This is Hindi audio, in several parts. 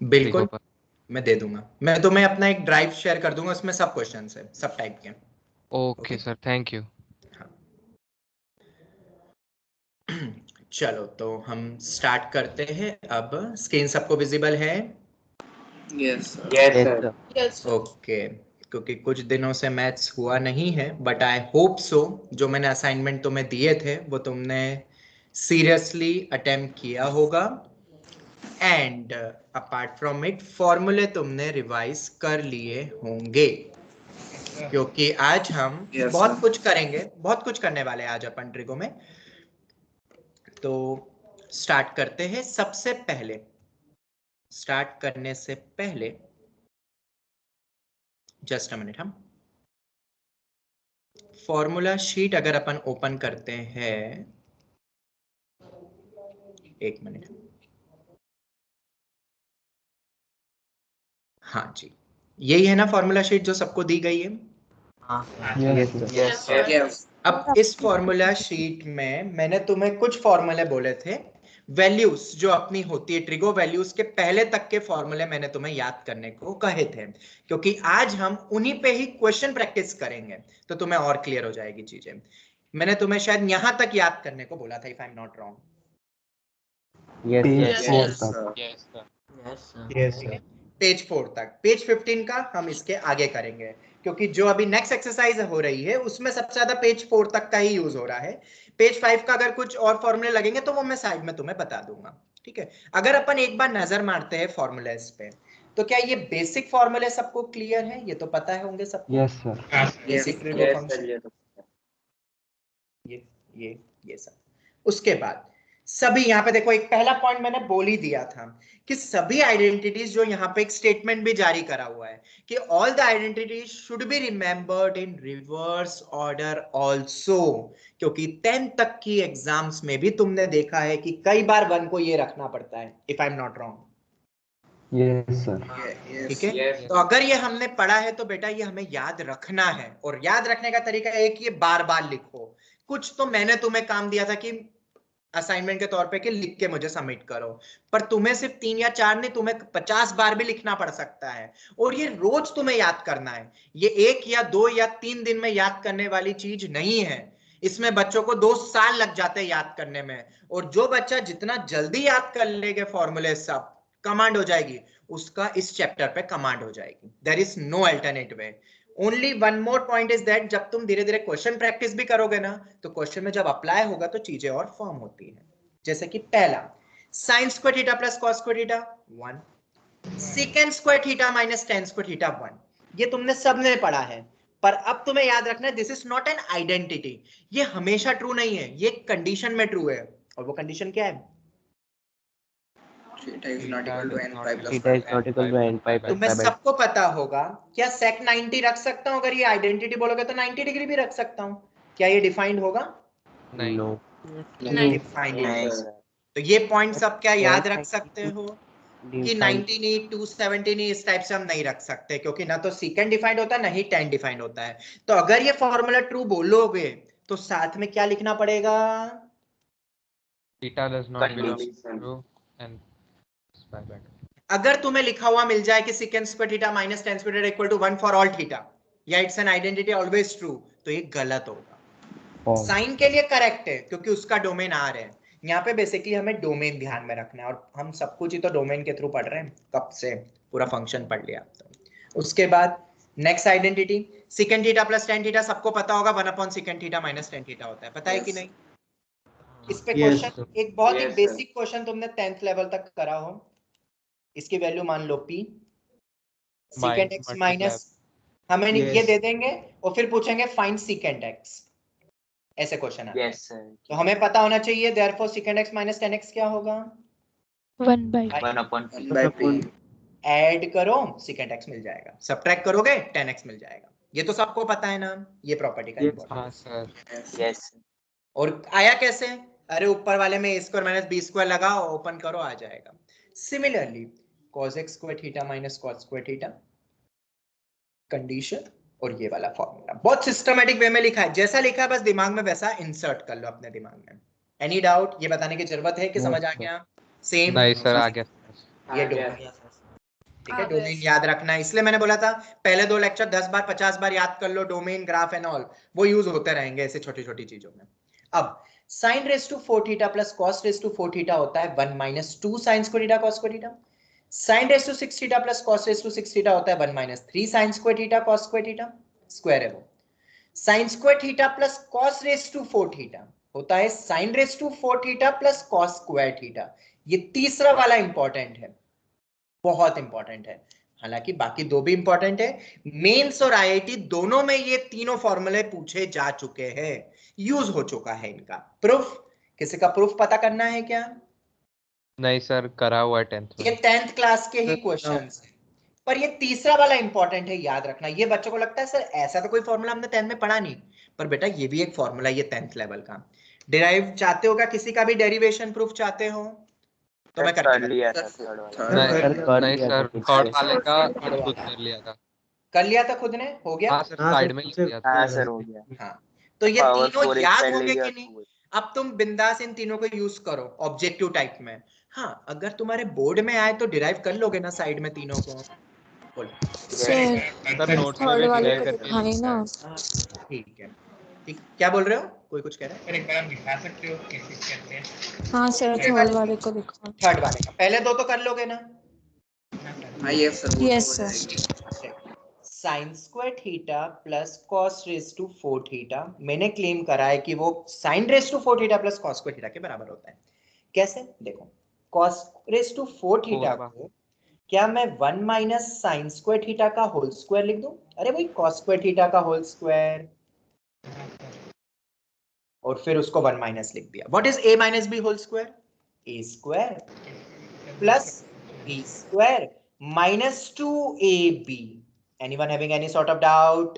बिल्कुल, पर। मैं दे दूंगा। मैं तुम्हें अपना एक ड्राइव शेयर कर दूंगा, उसमें सब क्वेश्चन है, सब टाइप के। Okay okay, sir, thank you. हाँ। चलो तो हम स्टार्ट करते हैं। अब स्क्रीन सबको विजिबल है? Yes Yes, sir. sir. Yes sir. Okay, क्योंकि कुछ दिनों से मैथ्स हुआ नहीं है, बट आई होप सो जो मैंने असाइनमेंट तुम्हें दिए थे वो तुमने सीरियसली अटेम्प्ट किया होगा, एंड अपार्ट फ्रॉम इट फॉर्मूले तुमने रिवाइज कर लिए होंगे, क्योंकि आज हम Yes, बहुत sir. कुछ करेंगे, बहुत कुछ करने वाले हैं आज अपन ट्रिगो में। तो स्टार्ट करते हैं। सबसे पहले, स्टार्ट करने से पहले जस्ट अ मिनट, हम फॉर्मूला शीट अगर अपन ओपन करते हैं, एक मिनट, हाँ जी, यही है ना फॉर्मूला शीट जो सबको दी गई है? Yes, sir. Yes, sir. Yes. अब इस फॉर्मूला शीट में मैंने तुम्हें कुछ फॉर्मूले बोले थे, वैल्यूज जो अपनी होती है ट्रिगो वैल्यूज के पहले तक के फॉर्मूले मैंने तुम्हें याद करने को कहे थे, क्योंकि आज हम उन्हीं पे ही क्वेश्चन प्रैक्टिस करेंगे, तो तुम्हें और क्लियर हो जाएगी चीजें। मैंने तुम्हें शायद यहां तक याद करने को बोला था, if I am not wrong. Yes, Yes, sir. sir. Yes sir. Yes, sir. Page 4 तक, पेज 15 का हम इसके आगे करेंगे, क्योंकि जो अभी नेक्स्ट एक्सरसाइज हो रही है उसमें सबसे ज्यादा पेज 4 तक का ही यूज हो रहा है। पेज 5 का अगर कुछ और फॉर्मूले लगेंगे तो वो मैं साइड में तुम्हें बता दूंगा, ठीक है? अगर अपन एक बार नजर मारते हैं फॉर्मूलेस पे, तो क्या ये बेसिक फॉर्मूले सबको क्लियर है? ये तो पता है होंगे सबको। Yes, sir. Basic trigo function, ये सब। उसके बाद सभी, यहाँ पे देखो, एक पहला पॉइंट मैंने बोल ही दिया था कि सभी आइडेंटिटीज, जो यहाँ पे एक स्टेटमेंट भी जारी करा हुआ है कि all the identities should be remembered in reverse order also, क्योंकि 10th तक की एग्जाम्स में भी तुमने देखा है कि कई बार वन को ये रखना पड़ता है, if I am not wrong. Yes, sir. ठीक है, तो अगर ये हमने पढ़ा है तो बेटा ये हमें याद रखना है, और याद रखने का तरीका एक, ये बार बार लिखो। कुछ तो मैंने तुम्हें काम दिया था कि असाइनमेंट के तौर पे कि लिख के मुझे सबमिट करो, पर तुम्हें सिर्फ 3 या 4 नहीं, तुम्हें 50 बार भी लिखना पड़ सकता है, और ये रोज तुम्हें याद करना है। ये 1 या 2 या 3 दिन में याद करने वाली चीज नहीं है, इसमें बच्चों को 2 साल लग जाते हैं याद करने में, और जो बच्चा जितना जल्दी याद कर लेगा फॉर्मूले सब, कमांड हो जाएगी उसका, इस चैप्टर पे कमांड हो जाएगी। There is no alternate way. Only one more point is that जब तुम धीरे धीरे क्वेश्चन प्रैक्टिस भी करोगे ना, तो क्वेश्चन में जब अप्लाई होगा तो चीजें और फॉर्म होती है। जैसे कि पहला, sign square theta plus cos square theta 1, second square theta minus ten square theta 1, ये तुमने सबने पढ़ा है। पर अब तुम्हें याद रखना है, this is not an identity, ये हमेशा ट्रू नहीं है, ये कंडीशन में ट्रू है, और वो कंडीशन क्या है? Theta is not equal to n pi plus Theta is not equal to n pi plus तुम्हें pi by सबको पता होगा, क्या sec 90 रख सकता हूं? अगर ये आइडेंटिटी बोलोगे तो 90 डिग्री भी रख सकता हूं, क्या ये डिफाइंड होगा? नहीं। no. डिफाइंड नहीं। तो ये पॉइंट सब क्या याद रख सकते हो कि 90 नहीं, 270 नहीं, इस टाइप से हम नहीं रख सकते, क्योंकि ना तो secant डिफाइंड होता है ना ही tan डिफाइंड होता है। तो अगर ये फॉर्मूला ट्रू बोलोगे तो साथ में क्या लिखना पड़ेगा? Theta does not belong to n by back. अगर तुम्हें लिखा हुआ मिल जाए कि secant square theta minus tan square theta equal to 1 for all theta, या it's an identity always true, तो ये गलत होगा। साइन के लिए करेक्ट है क्योंकि उसका डोमेन आर है। यहाँ पे बेसिकली हमें डोमेन ध्यान में रखना है, और हम सब कुछ ही तो डोमेन के थ्रू पढ़ रहे हैं, कब से पूरा फंक्शन पढ़ लिया। तो उसके बाद next identity, secant theta plus tan theta सबको पता होगा 1 upon secant theta minus tan theta होता है, पता है कि नहीं? इस पे क्वेश्चन, एक बहुत ही बेसिक क्वेश्चन तुमने 10th लेवल तक करा हो, इसकी वैल्यू मान लो p, secant x माइनस, हमें ये दे देंगे और फिर पूछेंगे फाइंड secant x, ऐसे क्वेश्चन आता है। तो हमें पता होना चाहिए therefore secant x minus tan x क्या होगा? 1 by 1 by p. ऐड करो secant x मिल जाएगा, सब्ट्रैक्ट करोगे tan x मिल जाएगा। ये तो सबको पता है ना, ये प्रॉपर्टी का इंपॉर्टेंस। हाँ सर। yes. और आया कैसे? अरे ऊपर वाले में a square minus b square लगाओ, ओपन करो, आ जाएगा। Similarly cos x square theta minus cos square theta, condition, और ये वाला फॉर्मूला बहुत सिस्टमैटिक वे में लिखा है, जैसा लिखा है बस दिमाग में वैसा इंसर्ट कर लो अपने दिमाग में। Any doubt? ये बताने की जरूरत है कि समझ आ गया? सेम नहीं सर, आ गया। ये डोमेन, ठीक है, डोमेन याद रखना है, इसलिए मैंने बोला था पहले 2 लेक्चर 10 बार 50 बार याद कर लो, डोमेन ग्राफ एंड ऑल, वो यूज होते रहेंगे ऐसे छोटी छोटी चीजों में। अब sin raise to 4 theta plus cos raise to 4 theta होता है 1 minus 2 sin square theta cos square theta. sin raise to 6 theta plus cos raise to 6 theta होता है 1 minus 3 sin square theta cos square theta, square है वो। sin square theta plus cos raise to 4 theta होता है sin raise to 4 theta plus cos square theta. ये तीसरा वाला इंपॉर्टेंट है, बहुत इंपॉर्टेंट है, हालांकि बाकी दो भी इंपॉर्टेंट है। मेंस और आईआईटी दोनों में ये तीनों फॉर्मूले पूछे जा चुके हैं, यूज हो चुका है इनका। प्रूफ, किसी का प्रूफ पता करना है क्या? नहीं सर, करा हुआ है 10th ये में। 10th क्लास के ही क्वेश्चंस हैं, पर ये तीसरा वाला इंपॉर्टेंट है, याद रखना। ये बच्चों को लगता है सर ऐसा तो कोई फॉर्मूला हमने 10th में पढ़ा नहीं, पर बेटा ये भी एक फॉर्मूला, ये 10th लेवल का। डिराइव चाहते हो क्या, किसी का भी डेरिवेशन प्रूफ चाहते हो तो मैं कर लिया नहीं सर, थर्ड वाले का खुद कर लिया था। कर लिया था खुद ने, हो गया। हाँ सर, साइड में लिख दिया था। हाँ सर, हो गया। हाँ, तो ये तीनों याद होंगे कि नहीं? अब तुम बिंदास इन तीनों को यूज करो ऑब्जेक्टिव टाइप में। हाँ, अगर तुम्हारे बोर्ड में आए तो डिराइव कर लोगे ना साइड में तीनों को। सर नोट्स में थर्ड भी वाले डिराइव को करके दिखाए लिखा ना। है। ठीक है, ठीक, क्या बोल रहे हो? कोई कुछ कह रहा है? एक बार आप दिखा सकते हो कैसे करते हैं? हाँ सर, थर्ड वाले को दिखाओ। थर्ड वाले का पहले दो तो कर लोगे ना? हाँ yes sir, yes sir. Sine square theta plus cos raise to 4 theta मैंने क्लेम करा है कि वो sine raise to 4 theta plus cos square theta के बराबर होता है। कैसे? देखो, कॉस रेज टू 4 थीटा को क्या मैं 1 माइनस साइन स्क्वायर थीटा का होल स्क्वायर लिख दूं? अरे भाई, कॉस स्क्वायर थीटा का होल स्क्वायर, और फिर उसको 1 माइनस लिख दिया। What is a minus b whole square? a square plus b square minus 2ab। Anyone having any sort of doubt?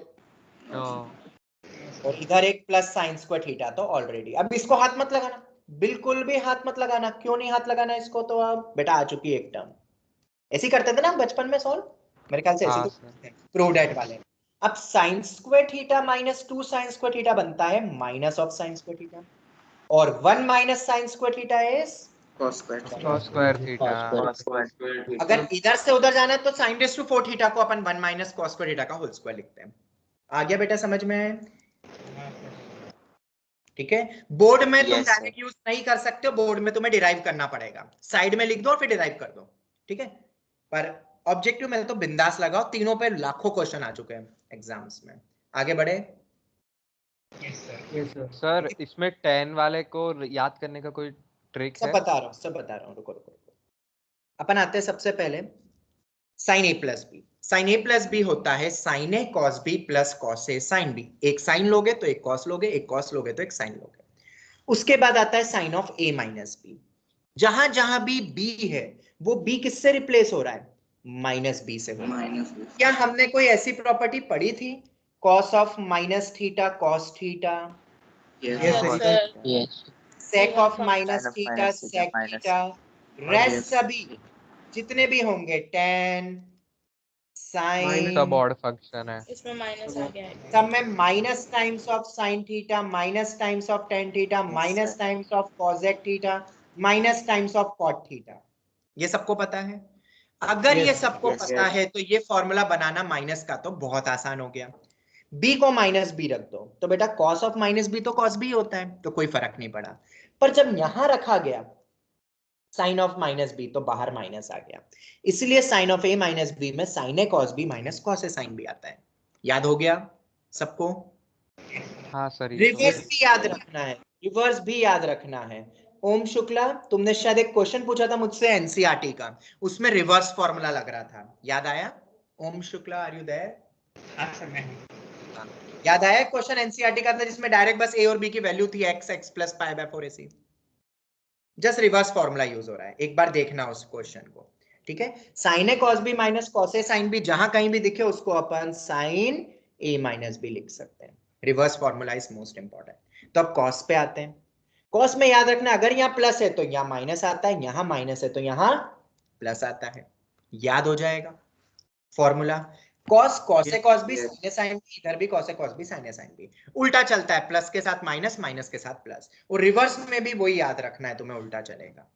और इधर एक प्लस साइन स्क्वायर थीटा तो ऑलरेडी। अब इसको हाथ मत लगाना, बिल्कुल भी हाथ मत लगाना। क्यों नहीं हाथ लगाना इसको? तो अब बेटा आ चुकी है एक टर्म, ऐसे ही करते थे ना बचपन में सॉल्व, मेरे ख्याल से ऐसे तो प्रूव डेट वाले। अब sign square theta minus 2 sine square theta बनता है minus of sine square theta, और 1 minus sine square theta is cos square theta. अगर इधर से उधर जाना है तो साइन रेज टू 4 थीटा को अपन 1 माइनस cos स्क्वायर थीटा का होल स्क्वायर लिखते हैं। आ गया बेटा समझ में? ठीक है, बोर्ड में तुम डायरेक्ट यूज नहीं कर सकते हो, बोर्ड में तुम्हें डिराइव करना पड़ेगा। साइड में लिख दो और फिर डिराइव कर दो, ठीक है? पर ऑब्जेक्टिव में तो बिंदास लगाओ, तीनों पे लाखों क्वेश्चन आ चुके हैं एग्जाम्स में। आगे बढ़े। सर इसमें 10 वाले को याद करने का कोई ट्रिक है? सब बता रहा हूँ, रुको। अपन आते हैं सबसे पहले sign a plus B. Sine a plus B होता है sign a cos b plus cos a sine B. एक साइन लोगे तो एक कॉस लोगे, एक कॉस लोगे तो एक साइन लोगे। उसके बाद आता है sine of a minus b. जहां जहां भी बी है वो बी किससे रिप्लेस हो रहा है? माइनस बी से हो रहा है। क्या हमने कोई ऐसी प्रॉपर्टी पढ़ी थी, cos of minus theta cos theta, sec of minus theta sec theta, rest सभी जितने भी होंगे tan साइन, सब ऑड फंक्शन है, इसमें माइनस आ गया है। सब में minus times of sine theta, minus times of tan theta, minus times of cosec theta, minus times of cot theta. ये सबको पता है? अगर ये सबको पता है तो ये फॉर्मूला बनाना माइनस का तो बहुत आसान हो गया। b को माइनस बी रख दो तो बेटा cos ऑफ माइनस बी तो cos b होता है, तो कोई फर्क नहीं पड़ा। पर जब यहां रखा गया साइन ऑफ माइनस बी तो बाहर माइनस आ गया, इसलिए sine of a minus b में sine a cos b minus cos a sine b आता है। याद हो गया सबको? हाँ सर। रिवर्स भी याद रखना है, रिवर्स भी याद रखना है। ओम शुक्ला, तुमने शायद एक क्वेश्चन पूछा था मुझसे एनसीईआरटी का, उसमें रिवर्स फॉर्मूला लग रहा था, याद आया? ओम शुक्ला, आर यू देयर? हाँ सर, मैं याद आया क्वेश्चन एनसीईआरटी का था जिसमें डायरेक्ट बस ए और बी की वैल्यू थी x x plus pi by 4 ac। Just reverse formula use हो रहा है, एक बार देखना उस क्वेश्चन को, ठीक है? Sign a cos b minus cos a sine B, जहां कहीं भी दिखे उसको अपन साइन ए माइनस बी लिख सकते हैं। Reverse formula is most important. तो अब कॉस पे आते हैं। कॉस में याद रखना, अगर यहाँ प्लस है तो यहाँ माइनस आता है, यहाँ माइनस है तो यहाँ प्लस आता है। याद हो जाएगा formula. Cos cos a cos B sine a sine B, इधर भी cos a cos B sine a sine B. उल्टा चलता है, प्लस के साथ माइनस, माइनस के साथ प्लस, और रिवर्स में भी वही याद रखना है तुम्हें, उल्टा चलेगा।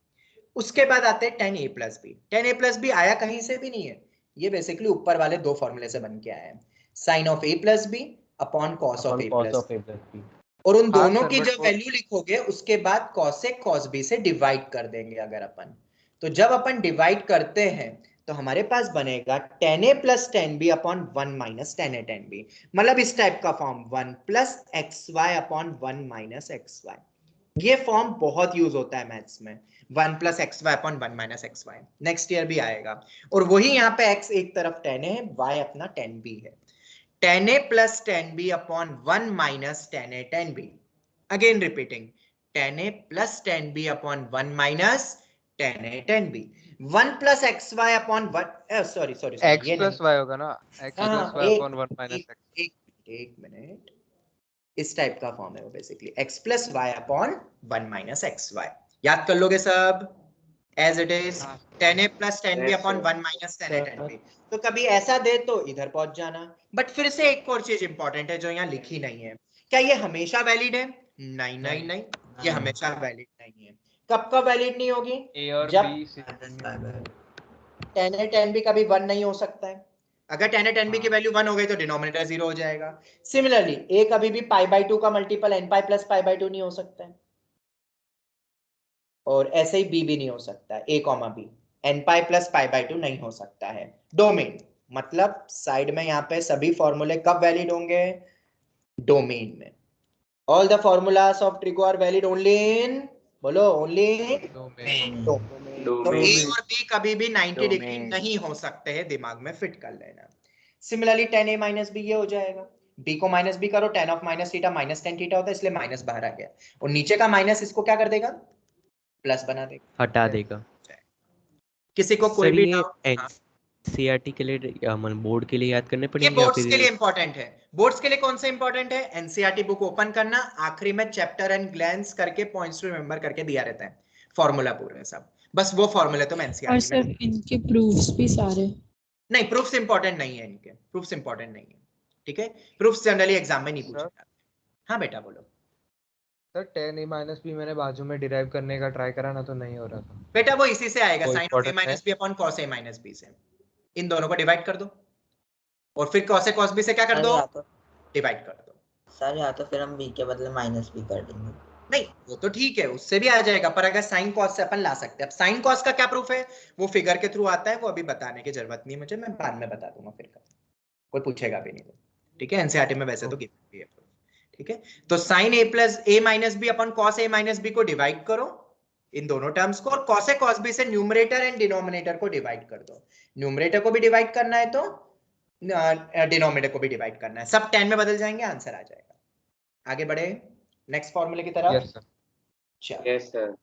उसके बाद आते हैं tan a plus b. tan a plus b आया कहीं से भी नहीं है, ये बेसिकली ऊपर वाले दो फॉर्मूले से बन के आया है, sine of a plus b upon cos of a plus b, और उन दोनों की जब वैल्यू लिखोगे उसके बाद कॉस ए कॉस बी से डिवाइड कर देंगे अगर अपन, तो जब अपन डिवाइड करते हैं तो हमारे पास बनेगा tan a plus tan b upon 1 minus tan a tan b, मतलब इस टाइप का form 1 plus xy upon 1 minus xy। ये फॉर्म बहुत यूज होता है मैथ्स में, 1 plus xy upon 1 minus xy, next year भी आएगा। और वही यहाँ पे x एक तरफ tan a है, y अपना tan b है, tan a plus tan b upon 1 minus tan a tan b, again repeating, tan a plus tan b upon 1 minus tan a tan b, 1 plus xy upon 1 sorry x plus y होगा ना, x plus y upon 1 minus x। एक मिनट, इस टाइप का फॉर्म है वो basically, x plus y upon 1 minus xy, याद कर लोगे सब as it is, tan a plus tan b upon 1 minus tan a tan b। तो कभी ऐसा दे तो इधर पहुंच जाना। बट फिर से एक और चीज इंपॉर्टेंट है जो यहाँ लिखी नहीं है, क्या ये हमेशा वैलिड है? नहीं नहीं नहीं, ये हमेशा वैलिड नहीं है। कब कब वैलिड नहीं होगी? a और जब b से tan a tan b कभी 1 नहीं हो सकता है, अगर tan a tan b की वैल्यू 1 हो गई तो डिनोमिनेटर 0 हो जाएगा। सिमिलरली a कभी भी π/2 का मल्टीपल n पाई प्लस π/2 नहीं हो सकता है, और ऐसे ही b भी नहीं हो सकता है, a comma b n pi plus π/2 नहीं हो सकता है। डोमेन मतलब साइड में यहाँ पे सभी फॉर्मूले कब वैलिड होंगे? डोमेन में। All the formulas of trigo are valid only in, बोलो ओनली डोमेन। तो a और b कभी भी 90 डिग्री नहीं हो सकते हैं, दिमाग में फिट कर लेना। Similarly tan a minus b ये हो जाएगा, b को माइनस b करो, tan of minus theta minus tan theta होता है, इसलिए माइनस बाहर आ गया, और नीचे का माइनस इसको क्या कर देगा? प्लस बना देगा, हटा देगा। किसी को कोई भी डाउट? एनसीईआरटी के लिए बोर्ड के लिए याद करने ये पड़ेंगे? बोर्ड्स के लिए इंपॉर्टेंट है। बोर्ड्स के लिए कौन सा इंपॉर्टेंट है? एनसीईआरटी बुक ओपन करना, आखिरी में चैप्टर एंड ग्लैंस करके पॉइंट्स टू रिमेंबर करके दिया रहता है, फॉर्मूला पूरे सब, बस वो फॉर्मूले तो मैं और एनसीईआरटी सर में इनके प्रूफ्स भी सारे नहीं, प्रूफ्स इंपॉर्टेंट नहीं है, इनके प्रूफ्स इंपॉर्टेंट नहीं है, ठीक है, प्रूफ्स जनरली एग्जाम में नहीं पूछे जाते। हाँ बेटा बोलो। Sir tan a minus b मैंने बाजू में डिराइव करने का ट्राई करा ना तो नहीं हो रहा था। बेटा वो इसी से आएगा, वो sine of a minus b upon cos a minus b से, इन दोनों को डिवाइड कर दो और फिर कॉस a कॉस b से क्या कर दो? डिवाइड कर दो। सर या तो फिर हम b के बदले माइनस b कर देंगे। नहीं वो तो ठीक है, उससे भी आ जाएगा, पर अगर साइन कॉस से अपन ला सकते हैं। अब साइन कॉस का क्या प्रूफ है? वो फिगर के थ्रू आता है, वो अभी बताने की जरूरत नहीं मुझे, मैं बाद में बता दूंगा, फिर कोई पूछेगा भी नहीं, ठीक है, एनसीईआरटी में वैसे तो गिवन भी है, ठीक है। तो sine a plus a minus b upon cos a minus b को डिवाइड करो, इन दोनों टर्म्स को, और कॉस a कॉस b से न्यूमरेटर एंड डिनोमिनेटर को डिवाइड कर दो। न्यूमरेटर को भी डिवाइड करना है तो डिनोमिनेटर को भी डिवाइड करना है, सब 10 में बदल जाएंगे, आंसर आ जाएगा। आगे बढ़े नेक्स्ट फॉर्मूले की तरफ। Yes sir. Yes sir.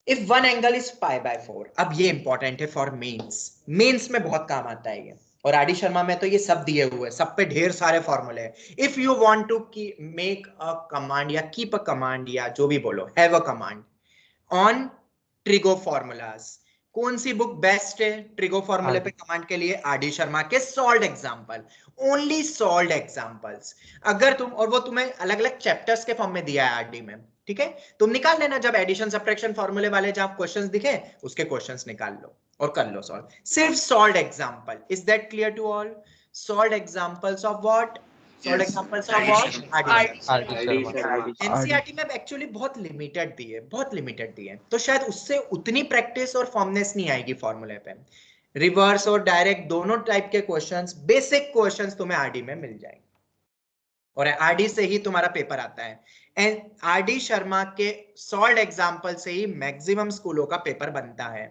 If one angle is π/4, अब ये इंपॉर्टेंट है फॉर मेंस, मेंस में बहुत काम आता है ये, और आर डी शर्मा में तो ये सब दिए हुए, सब पे ढेर सारे फॉर्मूले हैं। If you want to make a command या कीप अ कमांड या जो भी बोलो, have a command on trigo formulas, कौन सी बुक बेस्ट है ट्रिगो फॉर्मूले पे कमांड के लिए? आर डी शर्मा के solved example, only solved examples. अगर तुम, और वो तुम्हें अलग अलग चैप्टर्स के फॉर्म में दिया है आरडी में, ठीक है, तुम निकाल लेना, जब एडिशन सब्ट्रैक्शन फॉर्मूले वाले जहां क्वेश्चंस दिखे उसके क्वेश्चंस निकाल लो और कर लो सॉल्व, सिर्फ solved example. Is that clear to all? Solved examples of what? Solved examples of what? NCERT में एक्चुअली बहुत लिमिटेड दी है, बहुत लिमिटेड दी है, तो शायद उससे उतनी प्रैक्टिस और फॉर्मनेस नहीं आएगी फॉर्मूले पे। रिवर्स और डायरेक्ट दोनों टाइप के क्वेश्चंस, बेसिक क्वेश्चंस तुम्हें आरडी में मिल जाएंगे, और आरडी से ही तुम्हारा पेपर आता है। एंड आरडी शर्मा के सॉल्व्ड एग्जांपल से ही मैक्सिमम स्कूलों का पेपर बनता है,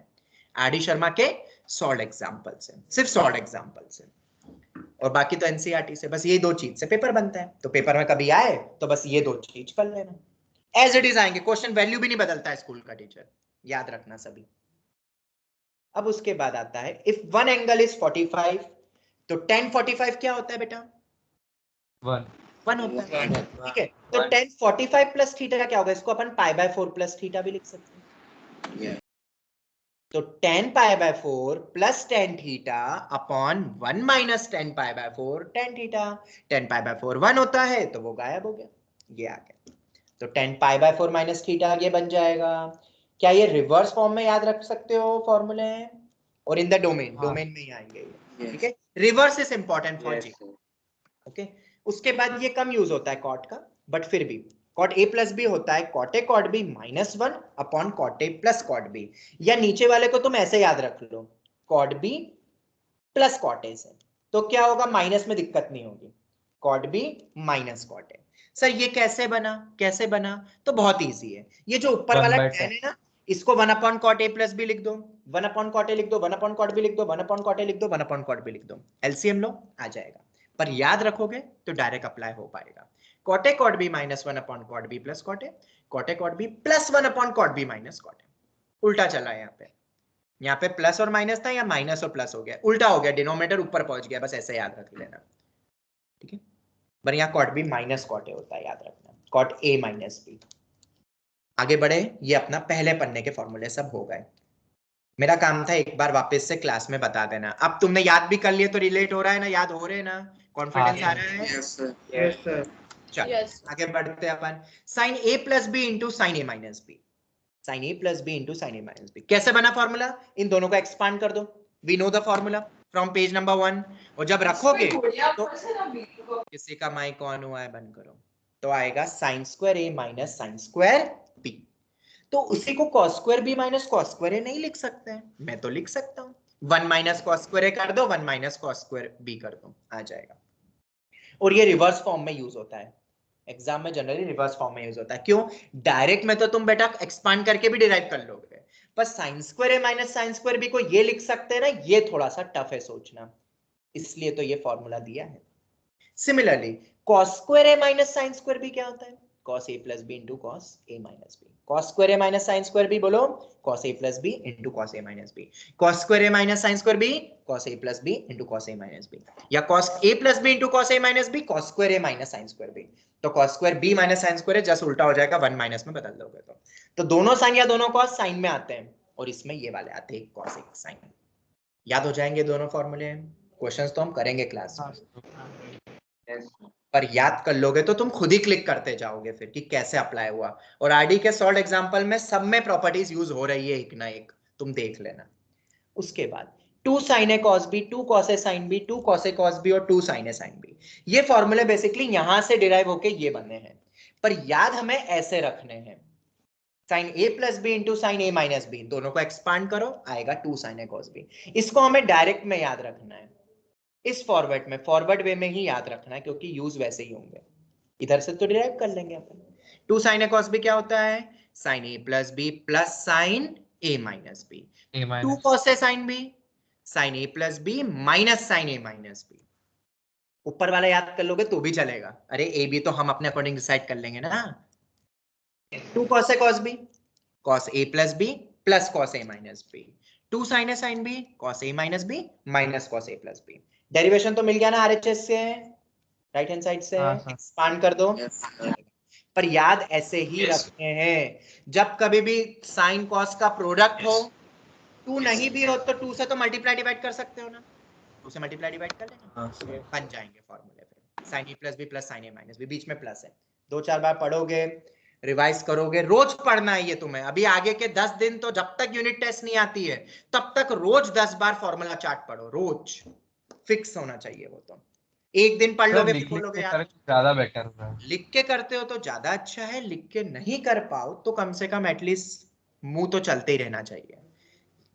आरडी शर्मा के सॉल्व्ड एग्जांपल से, सिर्फ सॉल्व्ड एग्जांपल से, और बाकी तो एनसीईआरटी से, बस ये दो चीज से पेपर बनता है। तो पेपर में कभी आए तो बस ये दो चीज कर लेना, एज इट इज आएंगे क्वेश्चन, वैल्यू भी नहीं बदलता है स्कूल का टीचर, याद रखना सभी। अब उसके बाद आता है इफ वन एंगल इज 45, तो tan 45 क्या होता है बेटा? 1 होता है, ठीक है। तो tan 45 प्लस थीटा क्या होगा? इसको अपन π/4 प्लस थीटा भी लिख सकते हैं। तो tan π/4 plus tan theta upon 1 minus tan π/4 tan theta. tan π/4 1 होता है तो वो गायब हो गया, ये आ गया। तो tan π/4 माइनस थीटा ये बन जाएगा। क्या ये रिवर्स फॉर्म में याद रख सकते हो फॉर्मूले? और इन द डोमेन, डोमेन में ही आएंगे ये, ठीक है। Reverse is important for JEE, okay. उसके बाद ये कम यूज होता है कॉट का, बट फिर भी कॉट ए प्लस बी होता है कॉट ए cot B minus 1 upon cot ए प्लस कॉट बी, या नीचे वाले को तुम ऐसे याद रख लो cot B plus cot A से, तो क्या होगा, माइनस में दिक्कत नहीं होगी, cot B minus cot A. Sir ये कैसे बना, कैसे बना, तो बहुत इजी है, ये जो ऊपर वाला tan है ना, इसको 1 अपॉन कॉट ए प्लस बी लिख दो, 1 अपॉन कॉट ए लिख दो, 1 अपॉन कॉट बी लिख दो, 1 अपॉन कॉट ए लिख दो, 1 अपॉन कॉट बी लिख दो, एलसीएम लो, आ जाएगा। पर याद रखोगे तो डायरेक्ट अप्लाई हो पाएगा, cot A cot B minus 1 upon cot B plus cot A, cot A cot B plus 1 upon cot B minus cot a. उल्टा चला है यहाँ पे प्लस और माइनस था, या माइनस और प्लस हो गया, उल्टा हो गया, डिनोमिनेटर ऊपर पहुंच गया, बस ऐसे याद रख लेना, ठीक है। पर यहाँ cot B minus cot a होता है, याद रखना, कॉट ए माइनस बी। आगे बढ़े, ये अपना पहले पन्ने के फॉर्मूले सब हो गए। मेरा काम था एक बार वापस से क्लास में बता देना, अब तुमने याद भी कर लिए तो रिलेट हो रहा है ना, याद हो रहे हैं ना, कॉन्फिडेंस आ रहा है? Yes sir. चलो आगे बढ़ते हैं अपन, sine a plus b into sine a minus b, sine a plus b into sine a minus b. कैसे बना फॉर्मूला, इन दोनों को एक्सपांड कर दो, we know the formula from page number 1, और जब रखोगे तो किसी का माइक ऑन हुआ है, बंद करो, तो आएगा sine square A minus sine square B. तो उसी को cos square B minus cos square A नहीं लिख सकते हैं, मैं तो लिख सकता हूँ, 1 माइनस कॉस स्क्वायर ए कर दो, 1 माइनस कॉस स्क्वायर बी कर दो, आ जाएगा। और ये रिवर्स फॉर्म में यूज होता है, एग्जाम में जनरली रिवर्स फॉर्म में यूज होता है। क्यों, डायरेक्ट में तो तुम बेटा एक्सपांड करके भी डिराइव कर लोगे, पर sign square A minus sine square B को ये लिख सकते हैं ना, ये थोड़ा सा टफ है सोचना, इसलिए तो ये फॉर्मूला दिया है। Similarly cos square A minus sine square B क्या होता है, cos a plus b into cos a minus b, cos square a minus sin square b बोलो, cos a plus b into cos a minus b, cos square a minus sin square b, cos a plus b into cos a minus b, या cos a plus b into cos a minus b, cos square a minus sin square b। तो cos square b minus sin square a just उल्टा हो जाएगा, 1 माइनस में बदल दोगे तो दोनों साइन या दोनों cos साइन में आते हैं, और इसमें ये वाले आते हैं cos एक साइन। याद हो जाएंगे दोनों फॉर्मूले, क्वेश्चंस तो हम करेंगे क्लास में, पर याद कर लोगे तो तुम खुद ही क्लिक करते जाओगे फिर कि कैसे अप्लाई हुआ। और आरडी के सॉल्ड एग्जांपल में सब में प्रॉपर्टीज यूज हो रही है एक ना एक, तुम देख लेना। उसके बाद 2 sin a cos b, 2 cos a sin b, 2 cos a cos b और 2 sin a sin b, ये फॉर्मूले बेसिकली यहां से डिराइव होके ये बने हैं, पर याद हमें ऐसे रखने हैं, sin a plus b into sin a minus b, दोनों को एक्सपांड करो, आएगा 2 sin a cos b। इसको हमें डायरेक्ट में याद रखना है, इस फॉरवर्ड में, फॉरवर्ड वे में ही याद रखना है, क्योंकि यूज वैसे ही होंगे, इधर से तो डिराइव कर लेंगे अपन। 2 sin a cos b क्या होता है, sin a plus b plus sin a minus b, 2 cos a sin b, sin a plus b minus sin a minus b। ऊपर वाला याद कर लोगे तो भी चलेगा, अरे a b तो हम अपने अकॉर्डिंग डिसाइड कर लेंगे ना। 2 cos a cos b, cos a plus b plus cos a minus b, 2 sin a sin b, cos a minus b minus cos a plus b। Derivation तो मिल गया ना आरएचएस से, राइट हैंड साइड से एक्सपांड कर दो। पर याद ऐसे ही रखते हैं, जब कभी भी साइन कॉस का प्रोडक्ट हो, 2 नहीं भी हो तो 2 से तो मल्टीप्लाई डिवाइड कर सकते हो ना, 2 से मल्टीप्लाई डिवाइड कर लेना, बन जाएंगे फॉर्मूले फिर। Sign a plus B plus sine a minus B, बीच में प्लस है, 2-4 बार पढ़ोगे, रिवाइज करोगे, रोज पढ़ना है ये तुम्हें। अभी आगे के 10 दिन तो जब तक यूनिट टेस्ट नहीं आती है तब तक रोज 10 बार फॉर्मूला चार्ट पढ़ो, रोज फिक्स होना चाहिए वो। तो एक दिन पढ़ लोगे फिर बोलोगे यार ज्यादा बेटर है, लिख के करते हो तो ज्यादा अच्छा है, लिख के नहीं कर पाओ तो कम से कम एटलीस्ट मुंह तो चलते ही रहना चाहिए।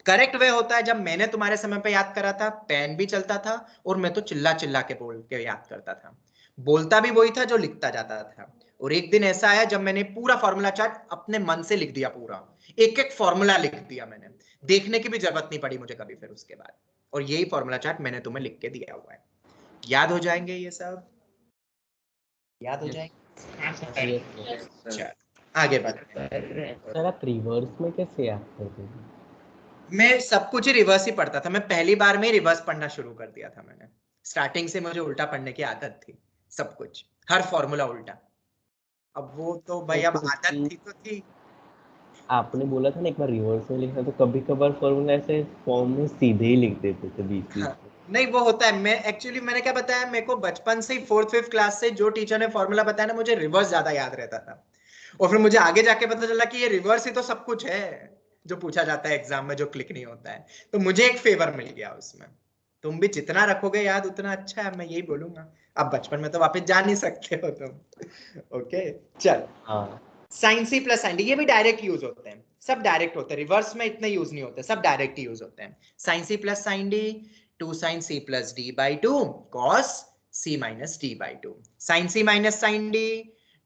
करेक्ट वे होता है जब मैंने तुम्हारे समय पे याद करा था, पेन भी चलता था और मैं तो चिल्ला चिल्ला के बोल के याद करता था, बोलता भी वही था जो लिखता जाता था। और एक दिन ऐसा आया जब मैंने पूरा फॉर्मूला चार्ट अपने मन से लिख दिया, पूरा एक एक फॉर्मूला लिख दिया मैंने, देखने की भी जरूरत नहीं पड़ी मुझे कभी फिर उसके बाद। और यही फॉर्मूला चार्ट मैंने तुम्हें लिख के दिया हुआ है। याद हो जाएंगे ये सब, याद हो जाएंगे। चल आगे बढ़ते हैं। सर आप रिवर्स में कैसे याद करते हैं? मैं सब कुछ ही रिवर्स ही पढ़ता था, मैं पहली बार में रिवर्स पढ़ना शुरू कर दिया था मैंने। स्टार्टिंग से मुझे उल्टा पढ़ने की आदत थी, सब कुछ, हर फॉर्मूला उल्टा। अब वो तो भाई अब आदत थी तो थी। आपने बोला था ना एक बार रिवर्स में लिखना, तो कभी कभार फॉर्मूला ऐसे फॉर्म में सीधे ही लिख देते थे बीच में। नहीं वो होता है, मैं एक्चुअली मैंने क्या बताया, मेरे को बचपन से ही 4th-5th क्लास से जो टीचर ने फॉर्मूला बताया ना, मुझे रिवर्स ज्यादा याद रहता था। और फिर मुझे आगे जाके पता चला कि ये रिवर्स ही तो सब कुछ है, जो पूछा जाता है एग्जाम में, जो क्लिक नहीं होता है। तो मुझे एक फेवर मिल गया उसमें। तुम भी जितना रखोगे याद उतना अच्छा है, मैं यही बोलूंगा। अब बचपन में तो वापस जा नहीं सकते हो तुम। ओके चल, sine c plus sine d, ये भी डायरेक्ट यूज होते हैं, सब डायरेक्ट होते हैं, रिवर्स में इतने यूज नहीं होते, सब डायरेक्ट यूज होते हैं। Sine c plus sine d, 2 sin c plus d by 2 cos c minus d by 2, sin c minus sin d,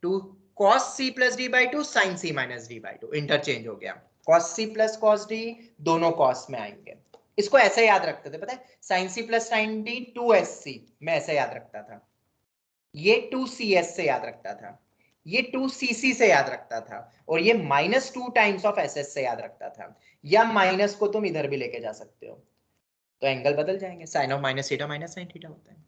2 cos c plus d by 2 sin c minus d by 2, interchange हो गया, cos c plus cos d दोनों cos में आएंगे। इसको ऐसे याद रखते थे, पता है, sin c plus sin d 2sc, मैं ऐसे याद रखता था, ये 2cs से याद रखता था, ये 2cc से याद रखता था, और ये -2 टाइम्स ऑफ ss से याद रखता था, या माइनस को तुम इधर भी लेके जा सकते हो, तो एंगल बदल जाएंगे, sine of minus theta minus sine theta होता है।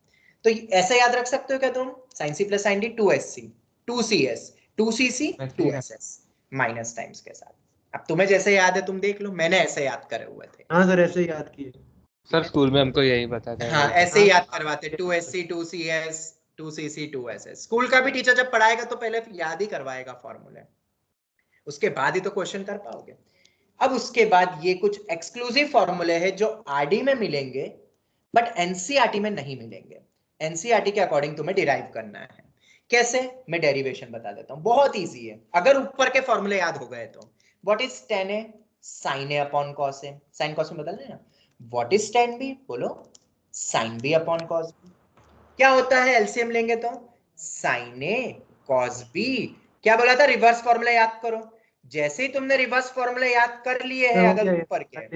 तो ऐसे याद रख सकते हो क्या तुम, sine c plus sine d 2sc 2cs 2cc 2ss minus times के साथ। अब तुम्हें जैसे याद है तुम देख लो, मैंने ऐसे याद करे हुए थे। हाँ सर ऐसे याद किए सर, स्कूल में हमको यही बताया था। हाँ ऐसे ही याद करवाते, 2sc 2cs 2cc 2ss। School का भी टीचर जब पढ़ाएगा तो पहले याद ही करवाएगा फॉर्मूले, उसके बाद ही तो क्वेश्चन कर पाओगे। अब उसके बाद ये कुछ एक्सक्लूसिव फॉर्मूले हैं जो आरडी में मिलेंगे बट एनसीईआरटी में नहीं मिलेंगे। एनसीईआरटी के अकॉर्डिंग तुम्हें डिराइव करना है। कैसे, मैं डेरिवेशन बता देता हूं, बहुत इजी है। अगर ऊपर के फॉर्मूले याद हो गए तो what is tan a sin a upon cos a, sin cos में बदल देना। व्हाट इज tan b, बोलो sin b upon cos b। क्या होता है एलसीएम लेंगे तो sin a cos b, क्या बोला था, रिवर्स फॉर्मूला याद करो। जैसे ही तुमने रिवर्स फॉर्मूला याद कर लिए हैं अगर ऊपर के,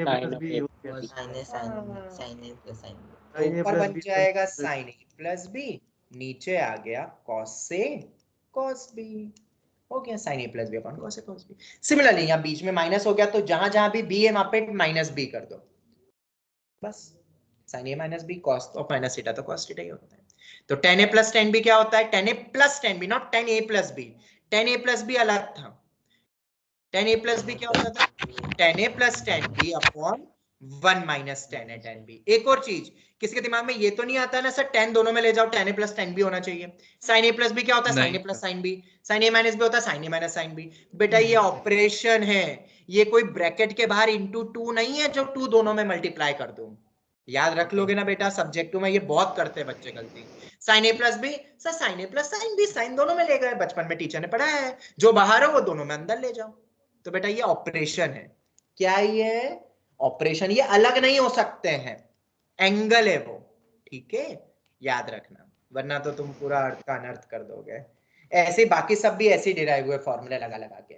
ऊपर बन जाएगा sin a प्लस b, नीचे आ गया cos से cos b, हो गया sin a plus b upon cos से cos b। सिमिलरली यहाँ बीच में माइनस हो गया तो जहां जहां भी b है वहां पे माइनस b कर दो, बस sin a minus b cos of minus theta तो cos थीटा ही होता है। तो tan a plus tan b क्या होता है, tan a plus tan b, not tan a plus b, tan a plus b अलग था, tan a प्लस b क्या होता था, tan a plus tan b upon 1 minus tan a tan b। एक और चीज, किसी के दिमाग में ये तो नहीं आता ना सर tan दोनों में ले जाओ, tan a plus tan b होना चाहिए। sin a प्लस b क्या होता है, sin a plus sin b, sin a minus b होता है sin a minus sin b। बेटा ये ऑपरेशन है, ये कोई ब्रैकेट के बाहर इंटू 2 नहीं है जो 2 दोनों में मल्टीप्लाई कर दूं। याद रख लोगे ना बेटा, सब्जेक्ट में ये बहुत करते हैं बच्चे गलती। sin a plus b, sir sin a plus sin b, sine दोनों में ले गए, बचपन में टीचर ने पढ़ाया है, जो बाहर है वो दोनों में अंदर ले जाओ। तो बेटा ये ऑपरेशन है, क्या ये ऑपरेशन, ये अलग नहीं हो सकते हैं, एंगल है वो, ठीक है, याद रखना, वरना तो तुम पूरा अर्थ का अनर्थ कर दोगे। ऐसे बाकी सब भी ऐसे डिराइव हुए फॉर्मूले लगा लगा के,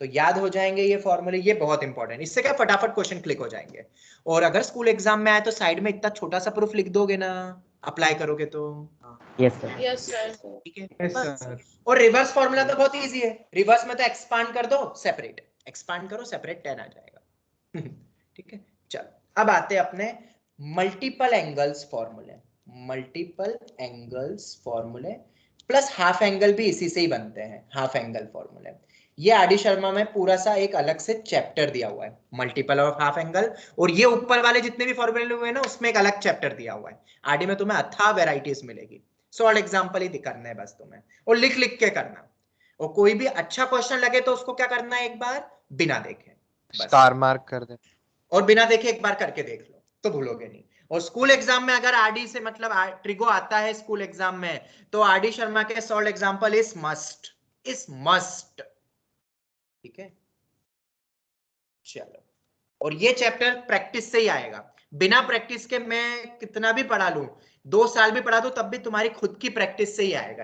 तो याद हो जाएंगे ये फॉर्मूले, ये बहुत इंपॉर्टेंट, इससे क्या फटाफट क्वेश्चन क्लिक हो जाएंगे। और अगर स्कूल एग्जाम में आए तो साइड में इतना छोटा सा प्रूफ लिख दोगे ना, अप्लाई करोगे तो। Yes sir, yes sir. ठीक है, और रिवर्स फॉर्मूला तो बहुत इजी है, रिवर्स में तो एक्सपांड कर दो सेपरेट, एक्सपांड करो सेपरेट 10 आ जाएगा। ठीक है, चलो अब आते हैं अपने मल्टीपल एंगल्स फॉर्मूले। मल्टीपल एंगल्स फॉर्मूले प्लस हाफ एंगल भी इसी से ही बनते हैं, हाफ एंगल फॉर्मूले। ये आर डी शर्मा में पूरा सा एक अलग से चैप्टर दिया हुआ है, मल्टीपल ऑफ हाफ एंगल, और ये ऊपर वाले जितने भी फॉर्मूले हुए हैं ना उसमें एक अलग चैप्टर दिया हुआ है। आरडी में तुम्हें अथाह वेराइटीज मिलेगी, सॉल्व एग्जांपल ही करना है बस तुम्हें, और लिख लिख के करना, और कोई भी अच्छा क्वेश्चन लगे तो उसको क्या करना है, एक बार बिना देखे स्टार मार्क कर दे, और बिना देखे एक बार करके देख लो तो भूलोगे नहीं। और स्कूल एग्जाम में अगर आरडी से मतलब ट्रिगो आता है स्कूल एग्जाम में, तो आरडी शर्मा के solve example is must, is must, ठीक है। चलो, और ये चैप्टर प्रैक्टिस से ही आएगा, बिना प्रैक्टिस के मैं कितना भी पढ़ा लूं, 2 साल भी पढ़ा दूं तब भी तुम्हारी खुद की प्रैक्टिस से ही आएगा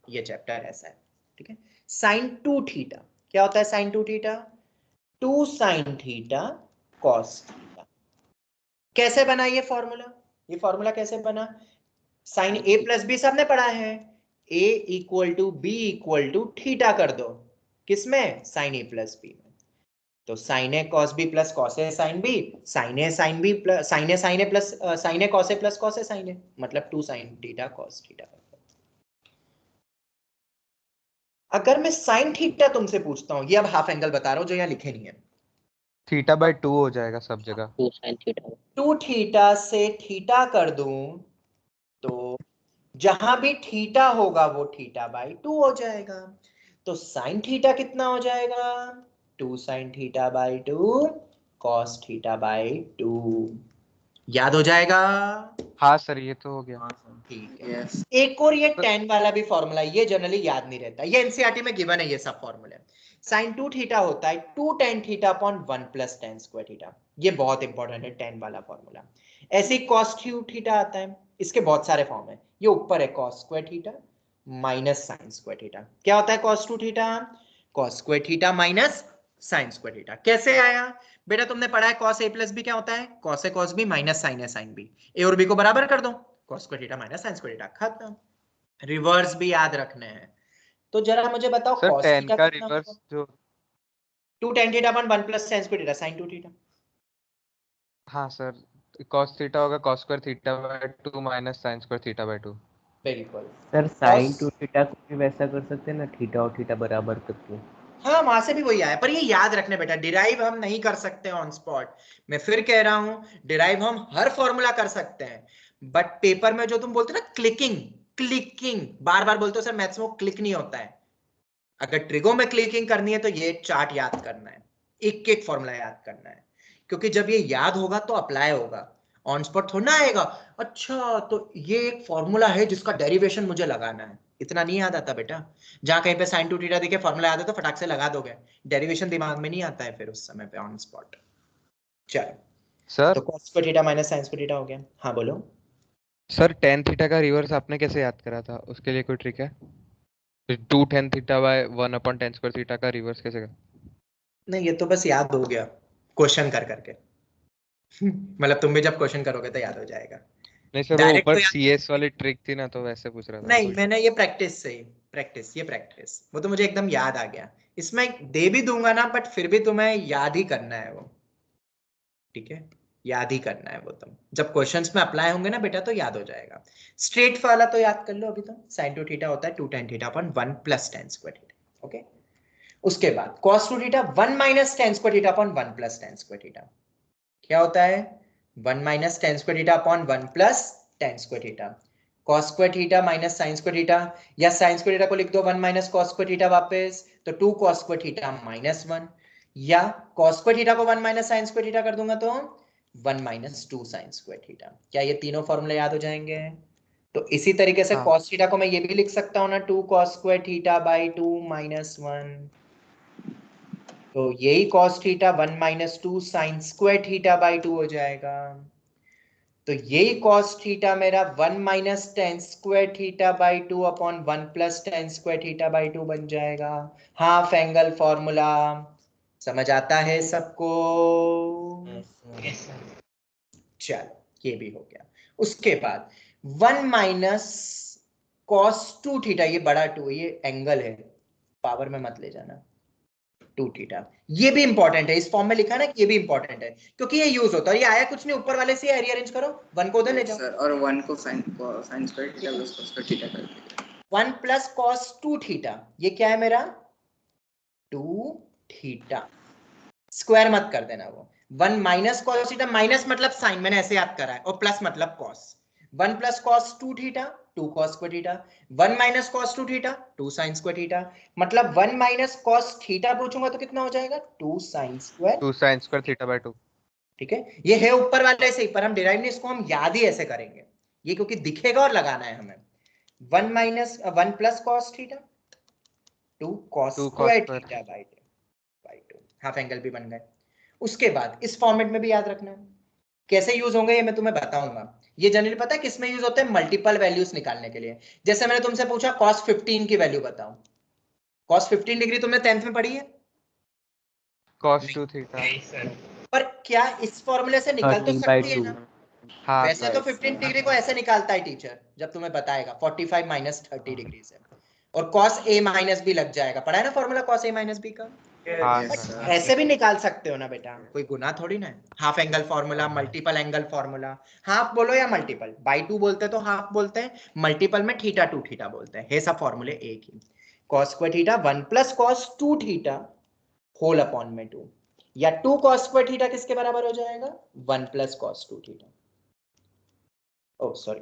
ये चैप्टर ऐसा है, ठीक है। साइन 2 थीटा क्या होता है, sine 2 theta 2 sine theta cos theta. कैसे बना ये फॉर्मूला, ये फॉर्मूला कैसे बना, साइन ए प्लस बी सबने पढ़ा है, a equal to b equal to theta कर दो, किसमें, साइन ए प्लस बी में। तो sine a cos b plus cos a sine b, sine a sine b plus sine a plus sine a cos a plus cos a sine a, मतलब 2 साइन थीटा कॉस थीटा। अगर मैं साइन थीटा तुमसे पूछता हूं, ये अब हाफ एंगल बता रहा हूं जो यहाँ लिखे नहीं है, थीटा बाय 2 हो जाएगा सब जगह, 2 थीटा से थीटा कर दूं तो जहां भी थीटा होगा वो थीटा बाई 2 हो जाएगा। तो साइन थीटा कितना हो जाएगा, 2 sin theta by 2 cos theta by 2। याद हो जाएगा? हाँ सर ये तो हो गया। ठीक है। एक और ये tan वाला भी फॉर्मूला, ये जनरली याद नहीं रहता, ये एनसीईआरटी में गिवन है ये सब फॉर्मूले। sin 2 थीटा होता है 2 tan theta upon 1 plus tan square theta, ये बहुत इंपॉर्टेंट है tan वाला फॉर्मूला। ऐसे ही cos 2 थीटा आता है, इसके बहुत सारे फॉर्म है, ये ऊपर है cos square theta minus sin square theta. क्या होता है cos 2 theta? cos square theta minus sin square theta. कैसे आया बेटा? तुमने पढ़ा है cos a प्लस b क्या होता है? cos a cos b minus sin a sin b। a और b को बराबर कर दो, cos square theta minus sin square theta, खत्म। रिवर्स भी याद रखने हैं, तो जरा मुझे बताओ सर cos tan थीटा का कितना रिवर्स होगा? जो 2 tan theta upon 1 plus sin square theta sin 2 theta. हाँ सर cos थीटा होगा cos square theta by 2 minus sin square theta by 2। बिल्कुल सर sin 2 थीटा को भी वैसा कर सकते हैं ना, थीटा और थीटा बराबर करके। हाँ वहां से भी वही आया, पर ये याद रखने बेटा, डिराइव हम नहीं कर सकते ऑन स्पॉट। मैं फिर कह रहा हूं, डिराइव हम हर फॉर्मूला कर सकते हैं, बट पेपर में जो तुम बोलते हो ना क्लिकिंग, क्लिकिंग बार बार बोलते हो सर मैथ्स में क्लिक नहीं होता है। अगर ट्रिगो में क्लिकिंग करनी है तो ये चार्ट याद करना है, एक एक फॉर्मूला याद करना है, क्योंकि जब ये याद होगा तो अप्लाई होगा, ऑन स्पॉट थोड़ा ना आएगा। अच्छा तो ये एक फॉर्मूला है जिसका डेरिवेशन मुझे लगाना है, इतना नहीं याद आता बेटा। जहां कहीं पे sin 2 थीटा देखे फॉर्मूला याद है तो फटाक से लगा दोगे, डेरिवेशन दिमाग में नहीं आता है फिर उस समय पे ऑन स्पॉट। चलो सर तो cos square theta minus sin square theta हो गया। हाँ बोलो। सर tan थीटा का रिवर्स आपने कैसे याद करा था, उसके लिए कोई ट्रिक है? 2 tan theta by 1 upon tan square theta का रिवर्स कैसे कर? नहीं ये तो बस याद हो गया क्वेश्चन कर करके। मतलब तुम भी जब क्वेश्चन करोगे तो याद हो जाएगा, नहीं सर वो डायरेक्ट ऊपर तो याद CS वाली ट्रिक थी ना तो वैसे पूछ रहा था। नहीं। मैंने ये प्रैक्टिस से ही, प्रैक्टिस, ये प्रैक्टिस वो तो मुझे एकदम याद आ गया। इसमें दे भी दूंगा ना, बट फिर भी तुम्हें याद ही करना है वो, ठीक है? याद ही करना है वो, तुम जब क्वेश्चंस में अप्लाई होंगे ना बेटा तो याद हो जाएगा। स्ट्रेट वाला तो याद कर लो अभी, तो sin 2 थीटा होता है 2 tan theta upon 1 plus tan square theta. Okay, उसके बाद cos 2 theta 1 minus tan square theta upon 1 plus tan square theta. क्या होता है? 1 minus tan square theta upon 1 plus tan square theta. cos square theta minus sin square theta, या sin स्क्वायर थीटा को लिख दो 1 माइनस cos स्क्वायर थीटा वापस, तो 2 cos स्क्वायर थीटा माइनस 1, या cos स्क्वायर थीटा को 1 माइनस sin स्क्वायर थीटा कर दूंगा तो 1 माइनस 2 sin स्क्वायर थीटा। क्या ये तीनों फॉर्मूले याद हो जाएंगे? तो इसी तरीके से हाँ cos थीटा को मैं ये भी लिख सकता हूँ ना, 2 cos square theta by 2 minus 1, तो यही cos theta 1 minus 2 sin square theta by 2 हो जाएगा। तो यही cos थीटा मेरा 1 minus tan square theta by 2 upon 1 plus tan square theta by 2 बन जाएगा। हाफ एंगल फॉर्मूला समझ आता है सबको? Yes sir. चलो ये भी हो गया। उसके बाद 1 माइनस cos 2 थीटा, ये बड़ा 2 ये एंगल है, पावर में मत ले जाना, 2 थीटा। ये भी इंपॉर्टेंट है, इस फॉर्म में लिखा ना, ये भी इंपॉर्टेंट है क्योंकि ये यूज होता है। ये आया कुछ नहीं, ऊपर वाले से रीअरेंज करो, 1 को उधर ले जाओ सर, और 1 को sin square theta plus cos square theta कर दीजिए। 1 प्लस cos 2 थीटा, ये क्या है मेरा 2 थीटा, स्क्वायर मत कर देना वो। 1 माइनस cos थीटा, माइनस मतलब साइन, मैंने ऐसे याद करा है, और प्लस मतलब cos। 1 plus cos 2 theta 2 cos square theta, 1 minus cos 2 theta 2 sin square theta, मतलब 1 माइनस cos थीटा पूछूंगा तो कितना हो जाएगा 2 sin square. 2 sin square theta by 2। ठीक है, ये है ऊपर वाले से ही, पर हम डिराइव नहीं, इसको हम याद ही ऐसे करेंगे, ये क्योंकि दिखेगा और लगाना है हमें। 1 minus 1 plus cos theta 2 cos 2 cos square square. Theta by 2, half angle भी बन गए। उसके बाद इस फॉर्मेट में भी याद रखना है, कैसे यूज होंगे ये मैं तुम्हें बताऊंगा। ये जनरली पता है किसमें यूज होते हैं? मल्टीपल वैल्यूज निकालने के लिए। जैसे मैंने तुमसे पूछा cos 15 की वैल्यू बताओ, cos 15 डिग्री तुमने 10th में पढ़ी है? cos नहीं। 2 थीटा। नहीं सर। पर क्या इस फॉर्मूले से निकल तो 13/2। सकती है ना? हाँ वैसे तो सर 15 डिग्री को ऐसे निकालता है टीचर, जब तुम्हें बताएगा 45 माइनस 30 डिग्री से, और cos a माइनस b लग जाएगा, पढ़ा है ना formula cos a minus b का? हाँ यस सर। सर। ऐसे भी निकाल सकते हो ना बेटा, कोई गुनाह थोड़ी ना है। Half angle formula, multiple angle formula, half बोलो या मल्टीपल, बाई 2 बोलते हैं तो हाफ बोलते हैं, मल्टीपल में थीटा 2 थीटा बोलते हैं, ये सब फॉर्मूले एक ही। cos square theta 1 plus cos 2 theta whole upon में 2, या 2 cos स्क्वायर थीटा किसके बराबर हो जाएगा 1 plus cos 2 theta, oh sorry